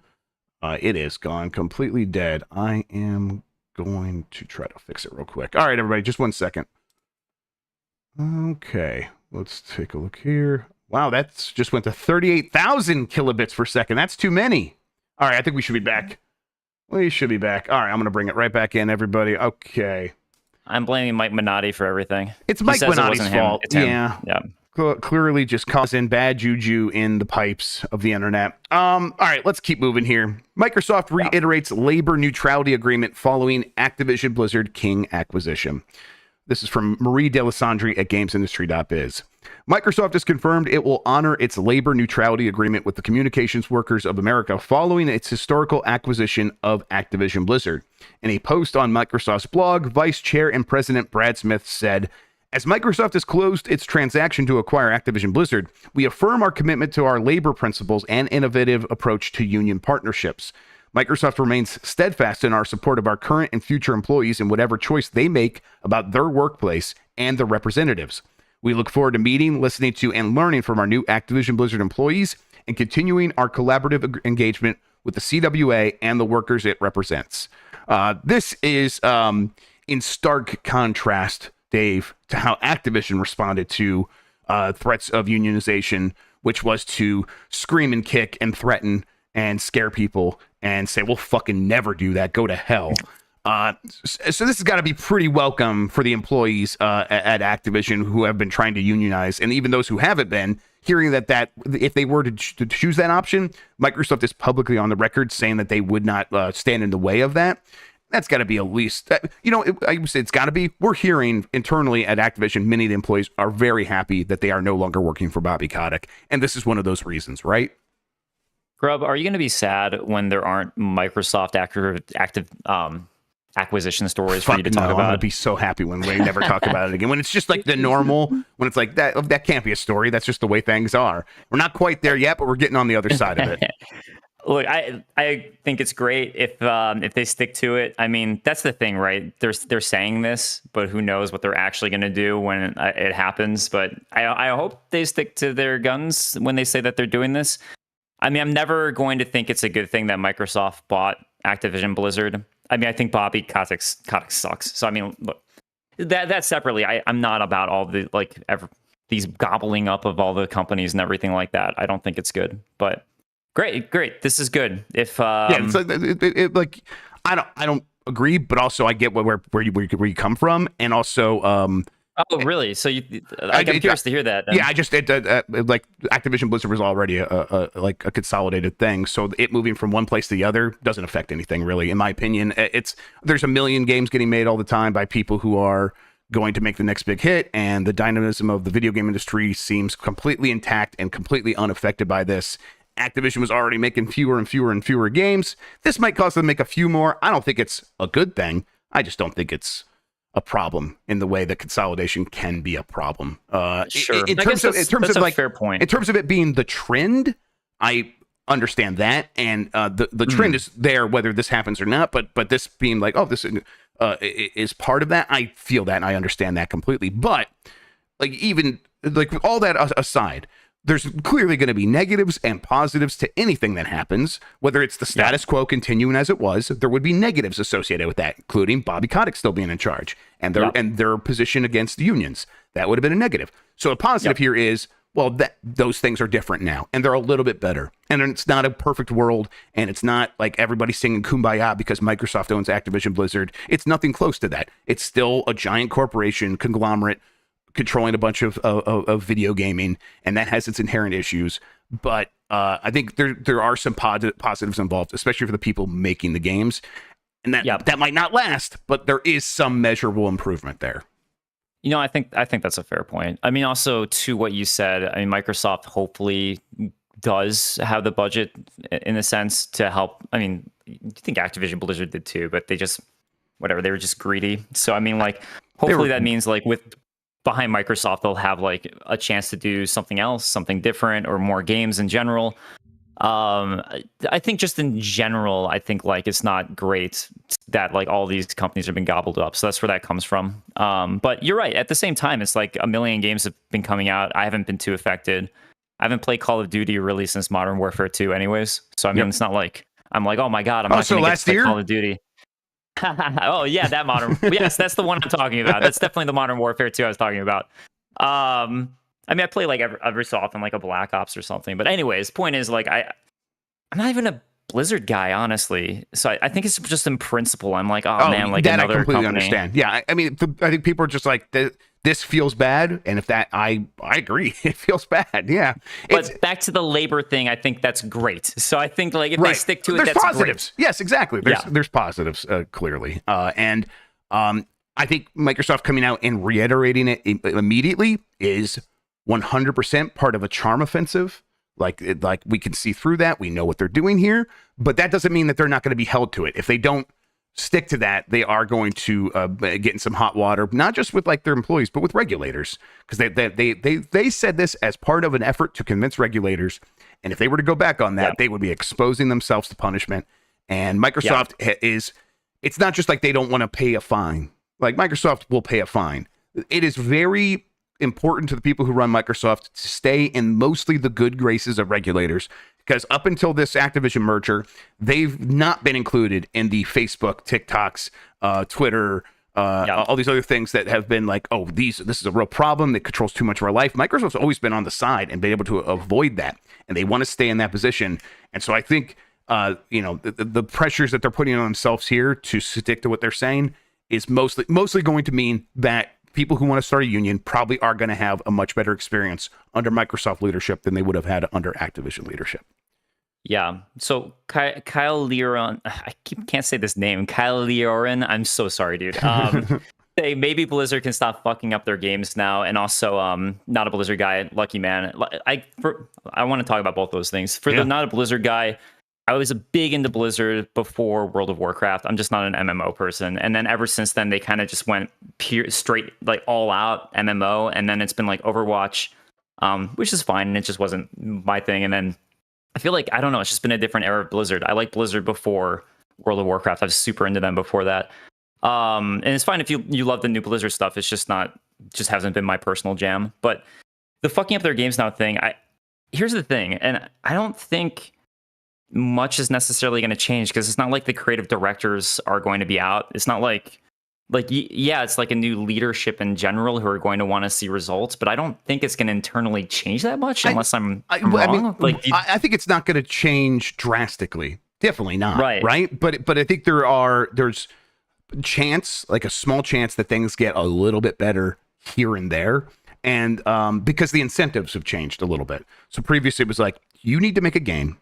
It is gone completely dead. I am going to try to fix it real quick. All right, everybody, just 1 second. Okay, let's take a look here. Wow, that's just went to 38,000 kilobits per second. That's too many. All right, I think we should be back. We should be back. All right, I'm going to bring it right back in, everybody. Okay. I'm blaming Mike Minotti for everything. It's Mike Minotti's fault. It's him. Yeah. Clearly just causing bad juju in the pipes of the internet. All right, let's keep moving here. Microsoft reiterates labor neutrality agreement following Activision Blizzard King acquisition. This is from Marie Delisandri at GamesIndustry.biz. Microsoft has confirmed it will honor its labor neutrality agreement with the Communications Workers of America following its historical acquisition of Activision Blizzard. In a post on Microsoft's blog, Vice Chair and President Brad Smith said, "As Microsoft has closed its transaction to acquire Activision Blizzard, we affirm our commitment to our labor principles and innovative approach to union partnerships. Microsoft remains steadfast in our support of our current and future employees in whatever choice they make about their workplace and their representatives. We look forward to meeting, listening to, and learning from our new Activision Blizzard employees and continuing our collaborative engagement with the CWA and the workers it represents." This is in stark contrast, Dave, to how Activision responded to threats of unionization, which was to scream and kick and threaten and scare people and say, we'll fucking never do that. Go to hell. So this has got to be pretty welcome for the employees at Activision who have been trying to unionize. And even those who haven't been, hearing that if they were to choose that option, Microsoft is publicly on the record saying that they would not stand in the way of that. That's got to be at least, I would say it's got to be. We're hearing internally at Activision, many of the employees are very happy that they are no longer working for Bobby Kotick. And this is one of those reasons, right? Grubb, are you going to be sad when there aren't Microsoft active acquisition stories for you to talk about? I'm going to be so happy when we never talk about it again. When it's just like the normal, when it's like that can't be a story. That's just the way things are. We're not quite there yet, but we're getting on the other side of it. Look, I think it's great if they stick to it. I mean, that's the thing, right? They're saying this, but who knows what they're actually going to do when it happens. But I hope they stick to their guns when they say that they're doing this. I mean, I'm never going to think it's a good thing that Microsoft bought Activision Blizzard. I mean, I think Bobby Kotick sucks. So, I mean, look, that separately, I'm not about all the, these gobbling up of all the companies and everything like that. I don't think it's good, but great. This is good. If, it's like I don't agree, but also I get where you come from. And also, oh, really? So I'm curious to hear that. Then. Yeah, like Activision Blizzard was already a consolidated thing, so it moving from one place to the other doesn't affect anything really, in my opinion. There's a million games getting made all the time by people who are going to make the next big hit, and the dynamism of the video game industry seems completely intact and completely unaffected by this. Activision was already making fewer and fewer and fewer games. This might cause them to make a few more. I don't think it's a good thing. I just don't think it's a problem in the way that consolidation can be a problem. Sure. In terms of like, fair point. In terms of it being the trend, I understand that, and the trend is there whether this happens or not. But this being like, oh, this is part of that. I feel that, and I understand that completely. But like, even like all that aside, there's clearly going to be negatives and positives to anything that happens, whether it's the status quo continuing as it was. There would be negatives associated with that, including Bobby Kotick still being in charge and their position against the unions. That would have been a negative. So a positive here is, well, those things are different now, and they're a little bit better. And it's not a perfect world, and it's not like everybody singing Kumbaya because Microsoft owns Activision Blizzard. It's nothing close to that. It's still a giant corporation conglomerate controlling a bunch of video gaming, and that has its inherent issues. But I think there are some positives involved, especially for the people making the games, and that might not last, but there is some measurable improvement there. You know, I think that's a fair point. I mean, also to what you said, I mean, Microsoft hopefully does have the budget in a sense to help. I mean, you think Activision Blizzard did too, but they were just greedy. So I mean, like, hopefully that means like with behind Microsoft, they'll have like a chance to do something else, something different, or more games in general. I think just in general, I think like it's not great that like all these companies have been gobbled up. So that's where that comes from. But you're right. At the same time, it's like a million games have been coming out. I haven't been too affected. I haven't played Call of Duty really since Modern Warfare 2 anyways. So I mean, it's not like I'm like, oh my God, I'm not going to get to play Call of Duty. Oh yeah, that modern. Yes, that's the one I'm talking about. That's definitely the Modern Warfare 2 I was talking about. I mean, I play like every so often, like a Black Ops or something. But anyways, point is like I'm not even a Blizzard guy, honestly. So I think it's just in principle. I'm like, oh man, like that another I completely company. understand. Yeah, I mean, I think people are just like, this feels bad, and if that, I agree, it feels bad. Yeah, but back to the labor thing, I think that's great. So I think like if they stick to it, that's positives. Great. Yes, exactly. There's positives clearly, and I think Microsoft coming out and reiterating it immediately is 100% part of a charm offensive. Like we can see through that. We know what they're doing here, but that doesn't mean that they're not going to be held to it. If they don't stick to that, they are going to get in some hot water, not just with like their employees, but with regulators, because they said this as part of an effort to convince regulators. And if they were to go back on that, they would be exposing themselves to punishment. And Microsoft it's not just like they don't want to pay a fine. Like Microsoft will pay a fine. It is very important to the people who run Microsoft to stay in mostly the good graces of regulators, because up until this Activision merger, they've not been included in the Facebook, TikToks, Twitter, all these other things that have been like, oh, this is a real problem that controls too much of our life. Microsoft's always been on the side and been able to avoid that, and they want to stay in that position. And so I think the pressures that they're putting on themselves here to stick to what they're saying is mostly going to mean that people who want to start a union probably are going to have a much better experience under Microsoft leadership than they would have had under Activision leadership. Yeah. So Kyle Leorin, can't say this name. Kyle Leorin. I'm so sorry, dude. Say maybe Blizzard can stop fucking up their games now, and also not a Blizzard guy, lucky man. I want to talk about both those things. For the not a Blizzard guy, I was big into Blizzard before World of Warcraft. I'm just not an MMO person. And then ever since then, they kind of just went straight, like all out MMO. And then it's been like Overwatch, which is fine. And it just wasn't my thing. And then I feel like, I don't know, it's just been a different era of Blizzard. I liked Blizzard before World of Warcraft. I was super into them before that. And it's fine if you love the new Blizzard stuff. It's just hasn't been my personal jam. But the fucking up their games now thing, here's the thing. And I don't think much is necessarily going to change, because it's not like the creative directors are going to be out. It's not like it's like a new leadership in general who are going to want to see results, but I don't think it's going to internally change that much unless I'm wrong. I think it's not going to change drastically. Definitely not. Right. But I think there's chance, like a small chance, that things get a little bit better here and there. And because the incentives have changed a little bit. So previously it was like, you need to make a game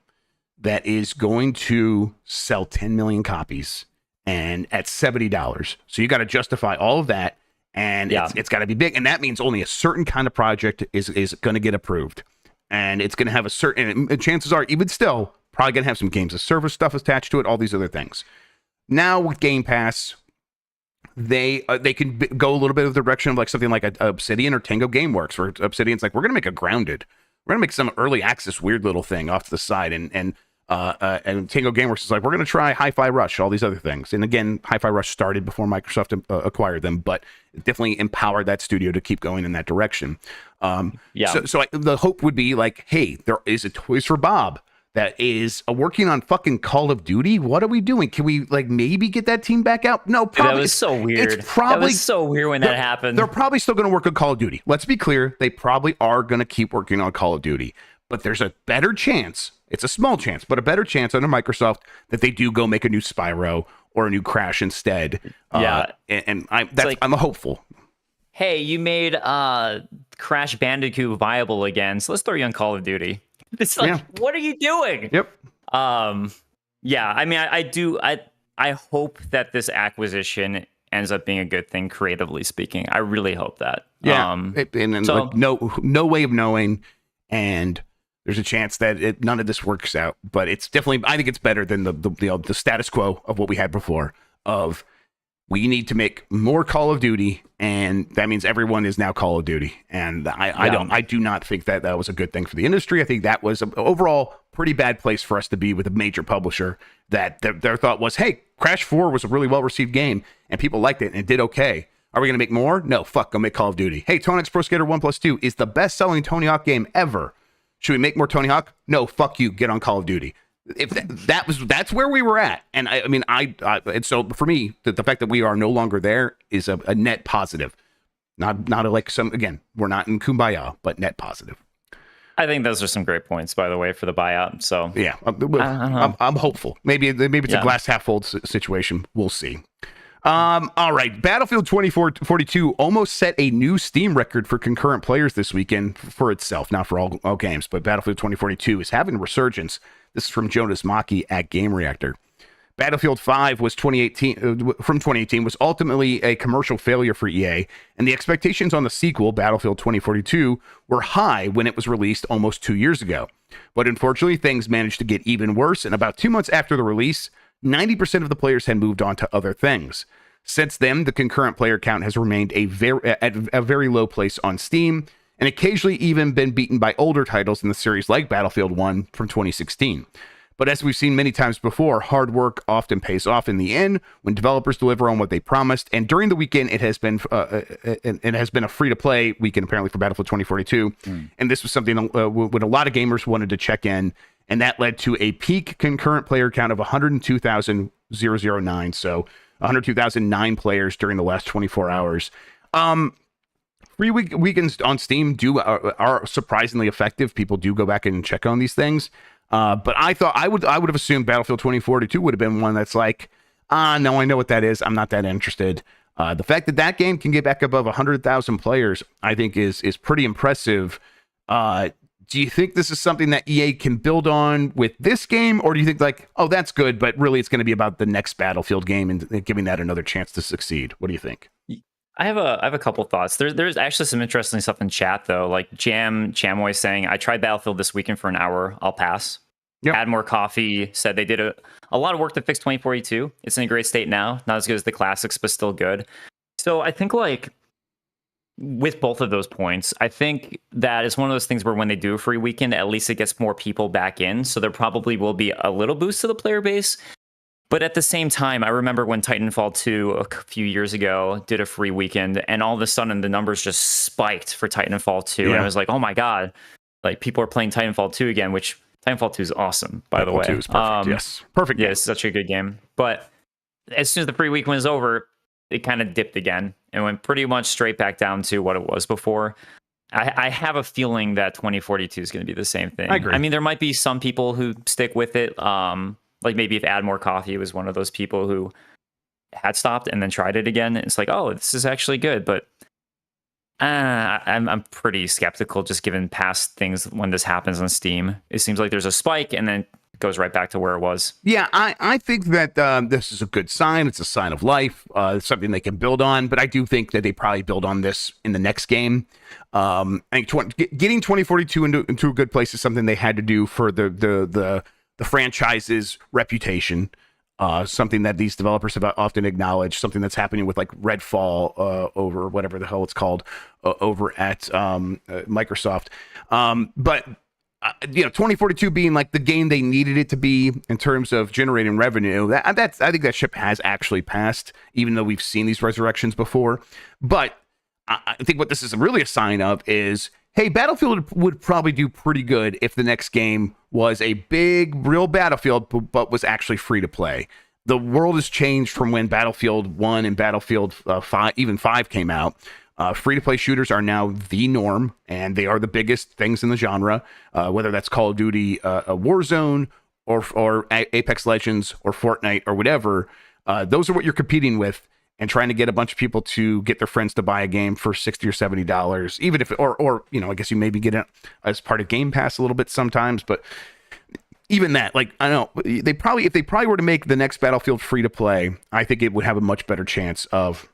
that is going to sell 10 million copies and at $70. So you got to justify all of that. and it's got to be big, and that means only a certain kind of project is going to get approved, and it's going to have a certain. And chances are, even still, probably going to have some games of service stuff attached to it, all these other things. Now with Game Pass, they can go a little bit of the direction of like something like Obsidian or Tango Gameworks, where Obsidian's like, we're going to make a Grounded. We're going to make some early access weird little thing off to the side. And Tango Gameworks is like, we're going to try Hi-Fi Rush, all these other things. And again, Hi-Fi Rush started before Microsoft acquired them, but it definitely empowered that studio to keep going in that direction. So the hope would be like, hey, there is a Toys for Bob that is working on fucking Call of Duty. What are we doing? Can we like maybe get that team back out? No, probably. That was so weird. It's probably that was so weird when that happened. They're probably still going to work on Call of Duty. Let's be clear. They probably are going to keep working on Call of Duty. But there's a better chance. It's a small chance, but a better chance under Microsoft that they do go make a new Spyro or a new Crash instead. I'm hopeful. Hey, you made Crash Bandicoot viable again, so let's throw you on Call of Duty. It's like, what are you doing? Yep. I mean, I hope that this acquisition ends up being a good thing, creatively speaking. I really hope that. Yeah. Like, no way of knowing, and there's a chance that none of this works out. But it's definitely, I think it's better than the status quo of what we had before. Of we need to make more Call of Duty, and that means everyone is now Call of Duty. And I do not think that was a good thing for the industry. I think that was an overall pretty bad place for us to be with a major publisher that their thought was, hey, Crash 4 was a really well-received game, and people liked it, and it did okay. Are we going to make more? No, fuck, go make Call of Duty. Hey, Tony Hawk's Pro Skater 1+2 is the best-selling Tony Hawk game ever. Should we make more Tony Hawk? No, fuck you, get on Call of Duty. If that's where we were at, and and so for me, the fact that we are no longer there is a net positive. Not like some, again, we're not in Kumbaya, but net positive. I think those are some great points, by the way, for the buyout. So yeah, I'm hopeful. Maybe it's a glass half full situation. We'll see. All right, Battlefield 2042 almost set a new Steam record for concurrent players this weekend for itself, not for all games, but Battlefield 2042 is having a resurgence. This is from Jonas Maki at Game Reactor. Battlefield 5 was from 2018 was ultimately a commercial failure for EA, and the expectations on the sequel, Battlefield 2042, were high when it was released almost 2 years ago. But unfortunately, things managed to get even worse, and about 2 months after the release, 90% of the players had moved on to other things. Since then, the concurrent player count has remained at a very low place on Steam, and occasionally even been beaten by older titles in the series like Battlefield 1 from 2016. But as we've seen many times before, hard work often pays off in the end when developers deliver on what they promised. And during the weekend, it has been a free-to-play weekend, apparently, for Battlefield 2042. And this was something when a lot of gamers wanted to check in, and that led to a peak concurrent player count of 102,009. So 102,009 players during the last 24 hours. Free weekends on Steam are surprisingly effective. People do go back and check on these things. But I thought I would have assumed Battlefield 2042 would have been one that's like, no, I know what that is. I'm not that interested. The fact that game can get back above 100,000 players, I think is pretty impressive. Do you think this is something that EA can build on with this game, or do you think like, oh, that's good, but really it's going to be about the next Battlefield game and giving that another chance to succeed? What do you think? I have a couple thoughts. There's actually some interesting stuff in chat though. Like Chamoy saying, I tried Battlefield this weekend for an hour. I'll pass. Yep. Add More Coffee said they did a lot of work to fix 2042. It's in a great state now. Not as good as the classics, but still good. So I think like with both of those points, I think that it's one of those things where when they do a free weekend, at least it gets more people back in. So there probably will be a little boost to the player base. But at the same time, I remember when Titanfall 2 a few years ago did a free weekend, and all of a sudden the numbers just spiked for Titanfall 2. Yeah. And I was like, oh my God, like people are playing Titanfall 2 again, which Titanfall 2 is awesome, by the way. 2 is perfect. Yes. Perfect. Yeah, it's such a good game. But as soon as the free week was over, it kind of dipped again and went pretty much straight back down to what it was before. I have a feeling that 2042 is going to be the same thing. I agree. I mean, there might be some people who stick with it. Like maybe if Add More Coffee was one of those people who had stopped and then tried it again. It's like, oh, this is actually good. But I'm pretty skeptical just given past things when this happens on Steam. It seems like there's a spike and then goes right back to where it was. Yeah, I think that this is a good sign. It's a sign of life. It's something they can build on. But I do think that they probably build on this in the next game. I think getting 2042 into a good place is something they had to do for the franchise's reputation. Something that these developers have often acknowledged. Something that's happening with like Redfall over whatever the hell it's called over at Microsoft. But 2042 being like the game they needed it to be in terms of generating revenue. I think that ship has actually passed, even though we've seen these resurrections before. But I think what this is really a sign of is, hey, Battlefield would probably do pretty good if the next game was a big, real Battlefield, but was actually free to play. The world has changed from when Battlefield 1 and Battlefield 5, even 5 came out. Free-to-play shooters are now the norm, and they are the biggest things in the genre, whether that's Call of Duty, Warzone, or Apex Legends, or Fortnite, or whatever. Those are what you're competing with, and trying to get a bunch of people to get their friends to buy a game for $60 or $70, even if, or I guess you maybe get it as part of Game Pass a little bit sometimes, but even that, like, I don't know, if they probably were to make the next Battlefield free-to-play, I think it would have a much better chance of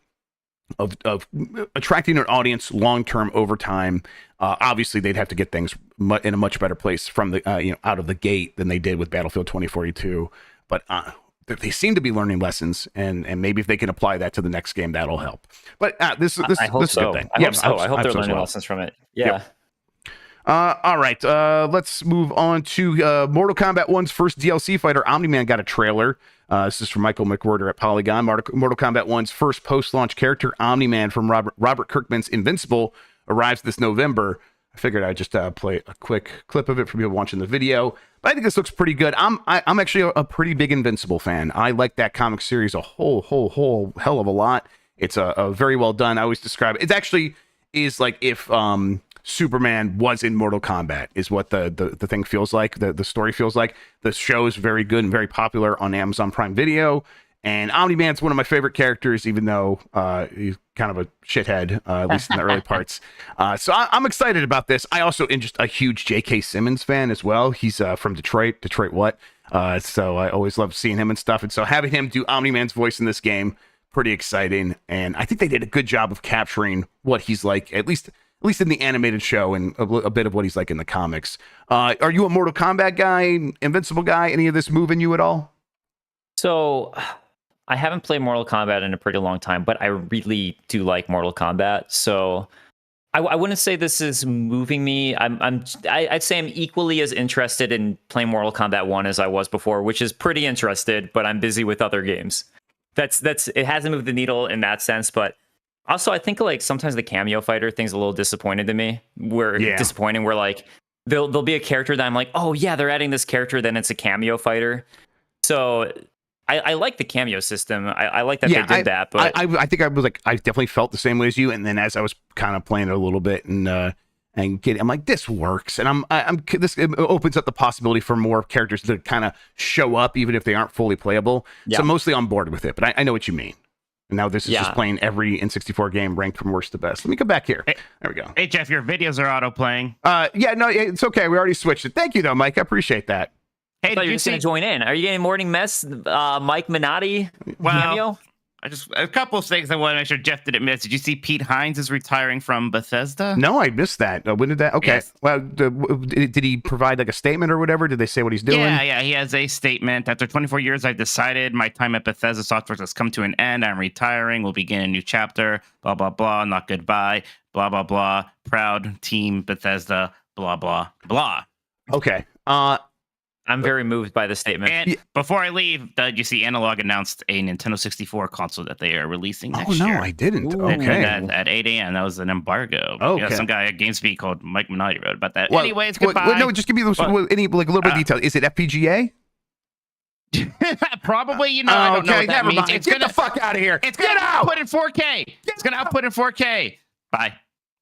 attracting an audience long-term over time. Obviously they'd have to get things in a much better place from the out of the gate than they did with Battlefield 2042, but they seem to be learning lessons, and maybe if they can apply that to the next game, that'll help. But this is a good thing. I hope they're learning lessons from it. Yeah. Yep. All right, let's move on to Mortal Kombat 1's first DLC fighter. Omni-Man got a trailer. This is from Michael McWhorter at Polygon. Mortal Kombat 1's first post-launch character, Omni-Man from Robert Kirkman's Invincible, arrives this November. I figured I'd just play a quick clip of it for people watching the video. But I think this looks pretty good. I'm actually a pretty big Invincible fan. I like that comic series a whole hell of a lot. It's a very well done. I always describe it. It actually is like if Superman was in Mortal Kombat, is what the thing feels like. The story feels like. The show is very good and very popular on Amazon Prime Video. And Omni-Man's one of my favorite characters, even though he's kind of a shithead, at least in the early parts. So I'm excited about this. I also am just a huge J.K. Simmons fan as well. He's from Detroit. Detroit what? So I always love seeing him and stuff. And so having him do Omni-Man's voice in this game, pretty exciting. And I think they did a good job of capturing what he's like, at least in the animated show, and a bit of what he's like in the comics. Are you a Mortal Kombat guy, Invincible guy? Any of this moving you at all? So I haven't played Mortal Kombat in a pretty long time, but I really do like Mortal Kombat. So I wouldn't say this is moving me. I'd say I'm equally as interested in playing Mortal Kombat 1 as I was before, which is pretty interested, but I'm busy with other games. That's it hasn't moved the needle in that sense, but also I think like sometimes the cameo fighter thing's a little disappointed to me. Disappointing where like there'll be a character that I'm like, oh yeah, they're adding this character, then it's a cameo fighter. So I like the cameo system. I like that they did that, but I think I was like, I definitely felt the same way as you. And then as I was kind of playing it a little bit and I'm like, this works. And this opens up the possibility for more characters to kind of show up, even if they aren't fully playable. Yeah. So I'm mostly on board with it, but I know what you mean. And now this is just playing every N64 game ranked from worst to best. Let me come back here. There we go. Hey, Jeff, your videos are auto playing. Yeah, no, it's okay. We already switched it. Thank you though, Mike. I appreciate that. Hey, you're just going to join in. Are you getting Morning Mess, Mike Minotti cameo? A couple of things I want to make sure Jeff didn't miss. Did you see Pete Hines is retiring from Bethesda? No, I missed that. When did that? Okay. Yes. Well, did he provide like a statement or whatever? Did they say what he's doing? Yeah. He has a statement. After 24 years, I've decided my time at Bethesda Softworks has come to an end. I'm retiring. We'll begin a new chapter. Blah, blah, blah. Not goodbye. Blah, blah, blah. Proud team Bethesda. Blah, blah, blah. Okay. I'm very moved by the statement. And before I leave, you see Analog announced a Nintendo 64 console that they are releasing next year. Oh, no, I didn't. Ooh. Okay. At 8 a.m. That was an embargo. Okay. Some guy at GameSpot called Mike Minotti wrote about that. Anyways, goodbye. No, just give me a little bit of detail. Is it FPGA? Probably, I don't know what that means. Mind. Get the fuck out of here. It's going to output in 4K. It's going to output in 4K. Bye.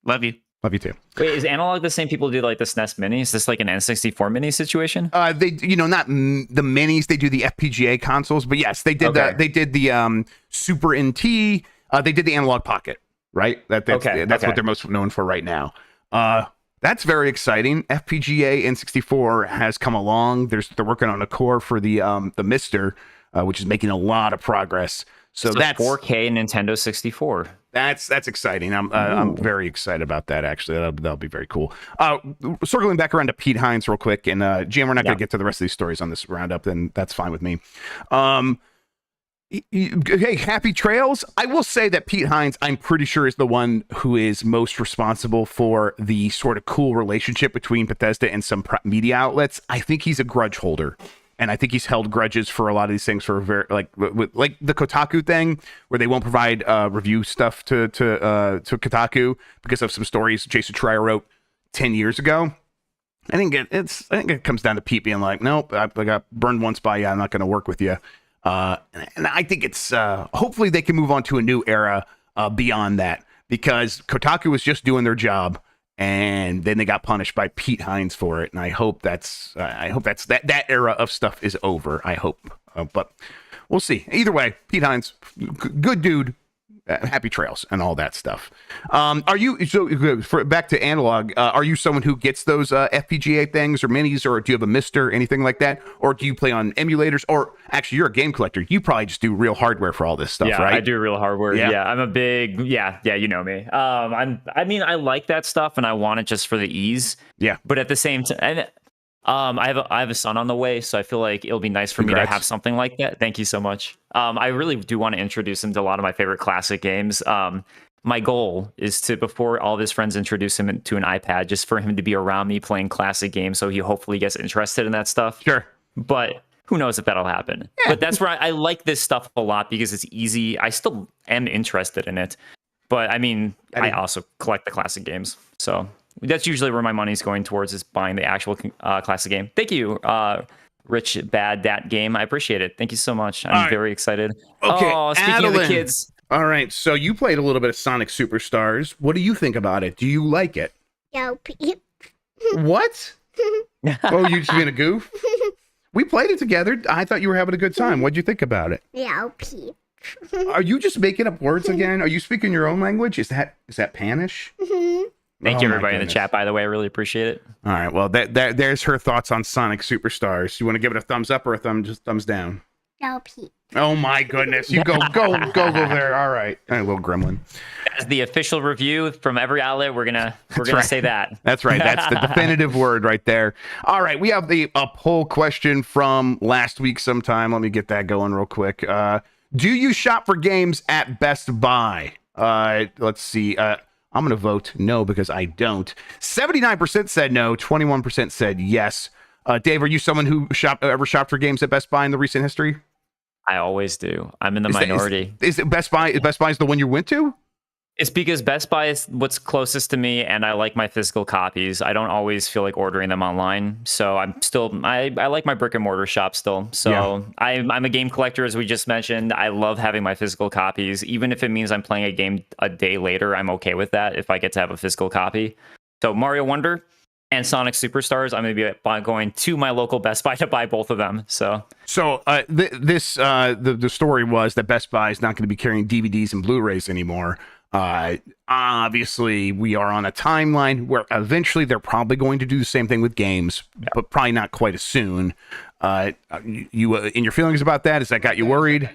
Love you. Love you too. Wait, is Analog the same people who do like the SNES Mini? Is this like an N64 Mini situation? They, not the minis. They do the FPGA consoles, but yes, they did They did the Super NT. They did the Analog Pocket, right? That's what they're most known for right now. That's very exciting. FPGA N64 has come along. They're working on a core for the Mister, which is making a lot of progress. So that's 4K Nintendo 64. That's exciting. I'm very excited about that. Actually, that'll be very cool. Circling back around to Pete Hines real quick, and Jim, we're not going to get to the rest of these stories on this roundup, and that's fine with me. Hey, happy trails. I will say that Pete Hines, I'm pretty sure, is the one who is most responsible for the sort of cool relationship between Bethesda and some media outlets. I think he's a grudge holder. And I think he's held grudges for a lot of these things for very like the Kotaku thing, where they won't provide review stuff to Kotaku because of some stories Jason Schreier wrote 10 years ago. I think it comes down to Pete being like, nope, I got burned once by you. I'm not going to work with you. And I think it's hopefully they can move on to a new era beyond that, because Kotaku was just doing their job. And then they got punished by Pete Hines for it, and I hope that's that era of stuff is over. I hope, but we'll see. Either way, Pete Hines, good dude. Happy trails and all that stuff. Are you back to analog? Are you someone who gets those FPGA things or minis, or do you have a Mister, anything like that, or do you play on emulators? Or actually, you're a game collector. You probably just do real hardware for all this stuff, right? Yeah, I do real hardware. Yeah, I'm a big you know me. I like that stuff, and I want it just for the ease. Yeah, but at the same time, I have a son on the way, so I feel like it'll be nice for me to have something like that. Thank you so much. I really do want to introduce him to a lot of my favorite classic games. My goal is to, before all of his friends introduce him to an iPad, just for him to be around me playing classic games, so he hopefully gets interested in that stuff. Sure. But who knows if that'll happen. Yeah. But that's where I like this stuff a lot, because it's easy. I still am interested in it. But I also collect the classic games. So that's usually where my money's going towards, is buying the actual classic game. Thank you, Rich Bad Dat Game. I appreciate it. Thank you so much. I'm very excited. Okay, speaking of the kids. All right, so you played a little bit of Sonic Superstars. What do you think about it? Do you like it? Nope. What? Oh, you just being a goof? We played it together. I thought you were having a good time. What'd you think about it? Nope. Are you just making up words again? Are you speaking your own language? Is that Panish? Thank you, everybody in the chat, by the way. I really appreciate it. All right. Well, there's her thoughts on Sonic Superstars. You want to give it a thumbs up or a thumbs down? Nope. Oh, my goodness. You go there. All right. A little gremlin. As the official review from every outlet, we're gonna say that. That's right. That's the definitive word right there. All right. We have a poll question from last week sometime. Let me get that going real quick. Do you shop for games at Best Buy? Let's see. I'm going to vote no, because I don't. 79% said no. 21% said yes. Dave, are you someone who ever shopped for games at Best Buy in the recent history? I always do. I'm in the minority. Is it Best Buy? Best Buy is the one you went to? It's because Best Buy is what's closest to me, and I like my physical copies. I don't always feel like ordering them online, so I like my brick and mortar shop still. So yeah. I'm a game collector, as we just mentioned. I love having my physical copies, even if it means I'm playing a game a day later. I'm okay with that if I get to have a physical copy. So Mario Wonder and Sonic Superstars, I'm going to be going to my local Best Buy to buy both of them. So the story was that Best Buy is not going to be carrying DVDs and Blu-rays anymore. Obviously, we are on a timeline where eventually they're probably going to do the same thing with games, but probably not quite as soon. You in your feelings about that? Has that got you worried?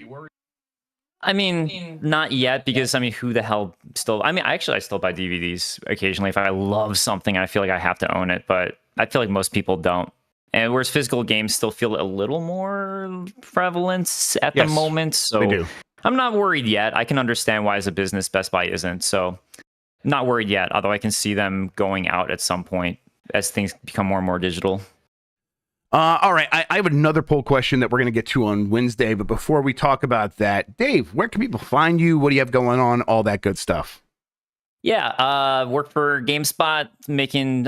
Not yet, because who the hell still? I still buy DVDs occasionally if I love something. I feel like I have to own it, but I feel like most people don't. And whereas physical games still feel a little more prevalent at the moment, so they do. I'm not worried yet. I can understand why, as a business, Best Buy isn't. So, not worried yet, although I can see them going out at some point as things become more and more digital. All right. I have another poll question that we're going to get to on Wednesday. But before we talk about that, Dave, where can people find you? What do you have going on? All that good stuff. Yeah, work for GameSpot.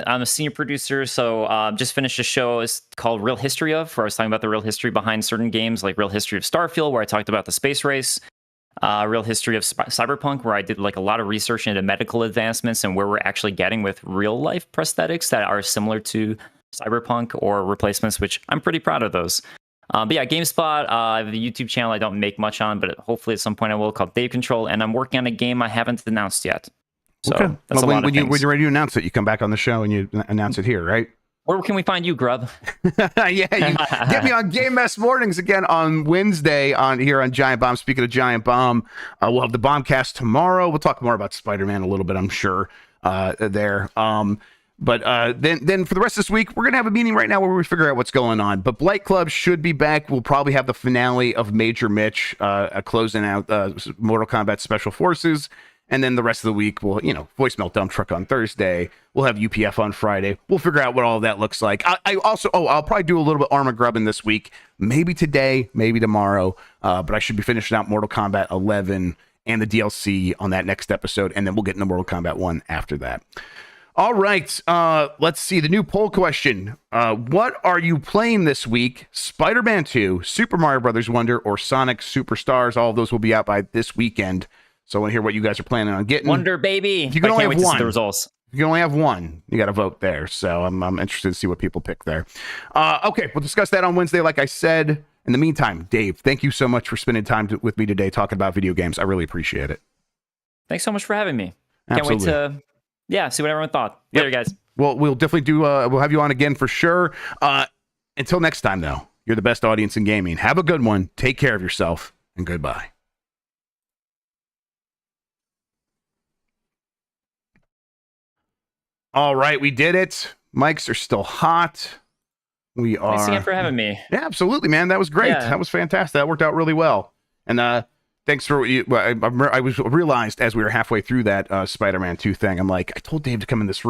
I'm a senior producer, so just finished a show. It's called Real History of, where I was talking about the real history behind certain games, like Real History of Starfield, where I talked about the space race. Real History of Cyberpunk, where I did a lot of research into medical advancements and where we're actually getting with real life prosthetics that are similar to Cyberpunk or replacements, which I'm pretty proud of those. But yeah, GameSpot, I have a YouTube channel I don't make much on, but hopefully at some point I will, called Dave Control, and I'm working on a game I haven't announced yet. So okay. that's a lot of things. When you're ready to announce it, you come back on the show and you announce it here, right? Where can we find you, Grubb? Yeah, you get me on Game Mess Mornings again on Wednesday here on Giant Bomb. Speaking of Giant Bomb, we'll have the Bombcast tomorrow. We'll talk more about Spider-Man a little bit, I'm sure, there. But then for the rest of this week, we're going to have a meeting right now where we figure out what's going on. But Blight Club should be back. We'll probably have the finale of Major Mitch closing out Mortal Kombat Special Forces. And then the rest of the week, we'll, voicemail dump truck on Thursday. We'll have UPF on Friday. We'll figure out what all of that looks like. I'll probably do a little bit Armor Grubbing this week. Maybe today, maybe tomorrow. But I should be finishing out Mortal Kombat 11 and the DLC on that next episode. And then we'll get into Mortal Kombat 1 after that. All right. Let's see. The new poll question. What are you playing this week? Spider-Man 2, Super Mario Brothers Wonder, or Sonic Superstars? All of those will be out by this weekend. So I want to hear what you guys are planning on getting. Wonder, baby. If you can only have one. The results. You can only have one. You got to vote there. So I'm interested to see what people pick there. Okay, we'll discuss that on Wednesday, like I said. In the meantime, Dave, thank you so much for spending time with me today talking about video games. I really appreciate it. Thanks so much for having me. Absolutely. Can't wait to, see what everyone thought. Later, guys. Well, we'll definitely do. We'll have you on again for sure. Until next time, though, you're the best audience in gaming. Have a good one. Take care of yourself, and goodbye. All right, we did it. Mics are still hot. We are. Thanks again for having me. Yeah, absolutely, man. That was great. Yeah. That was fantastic. That worked out really well. And thanks for what you. I realized as we were halfway through that Spider-Man 2 thing, I'm like, I told Dave to come in this room.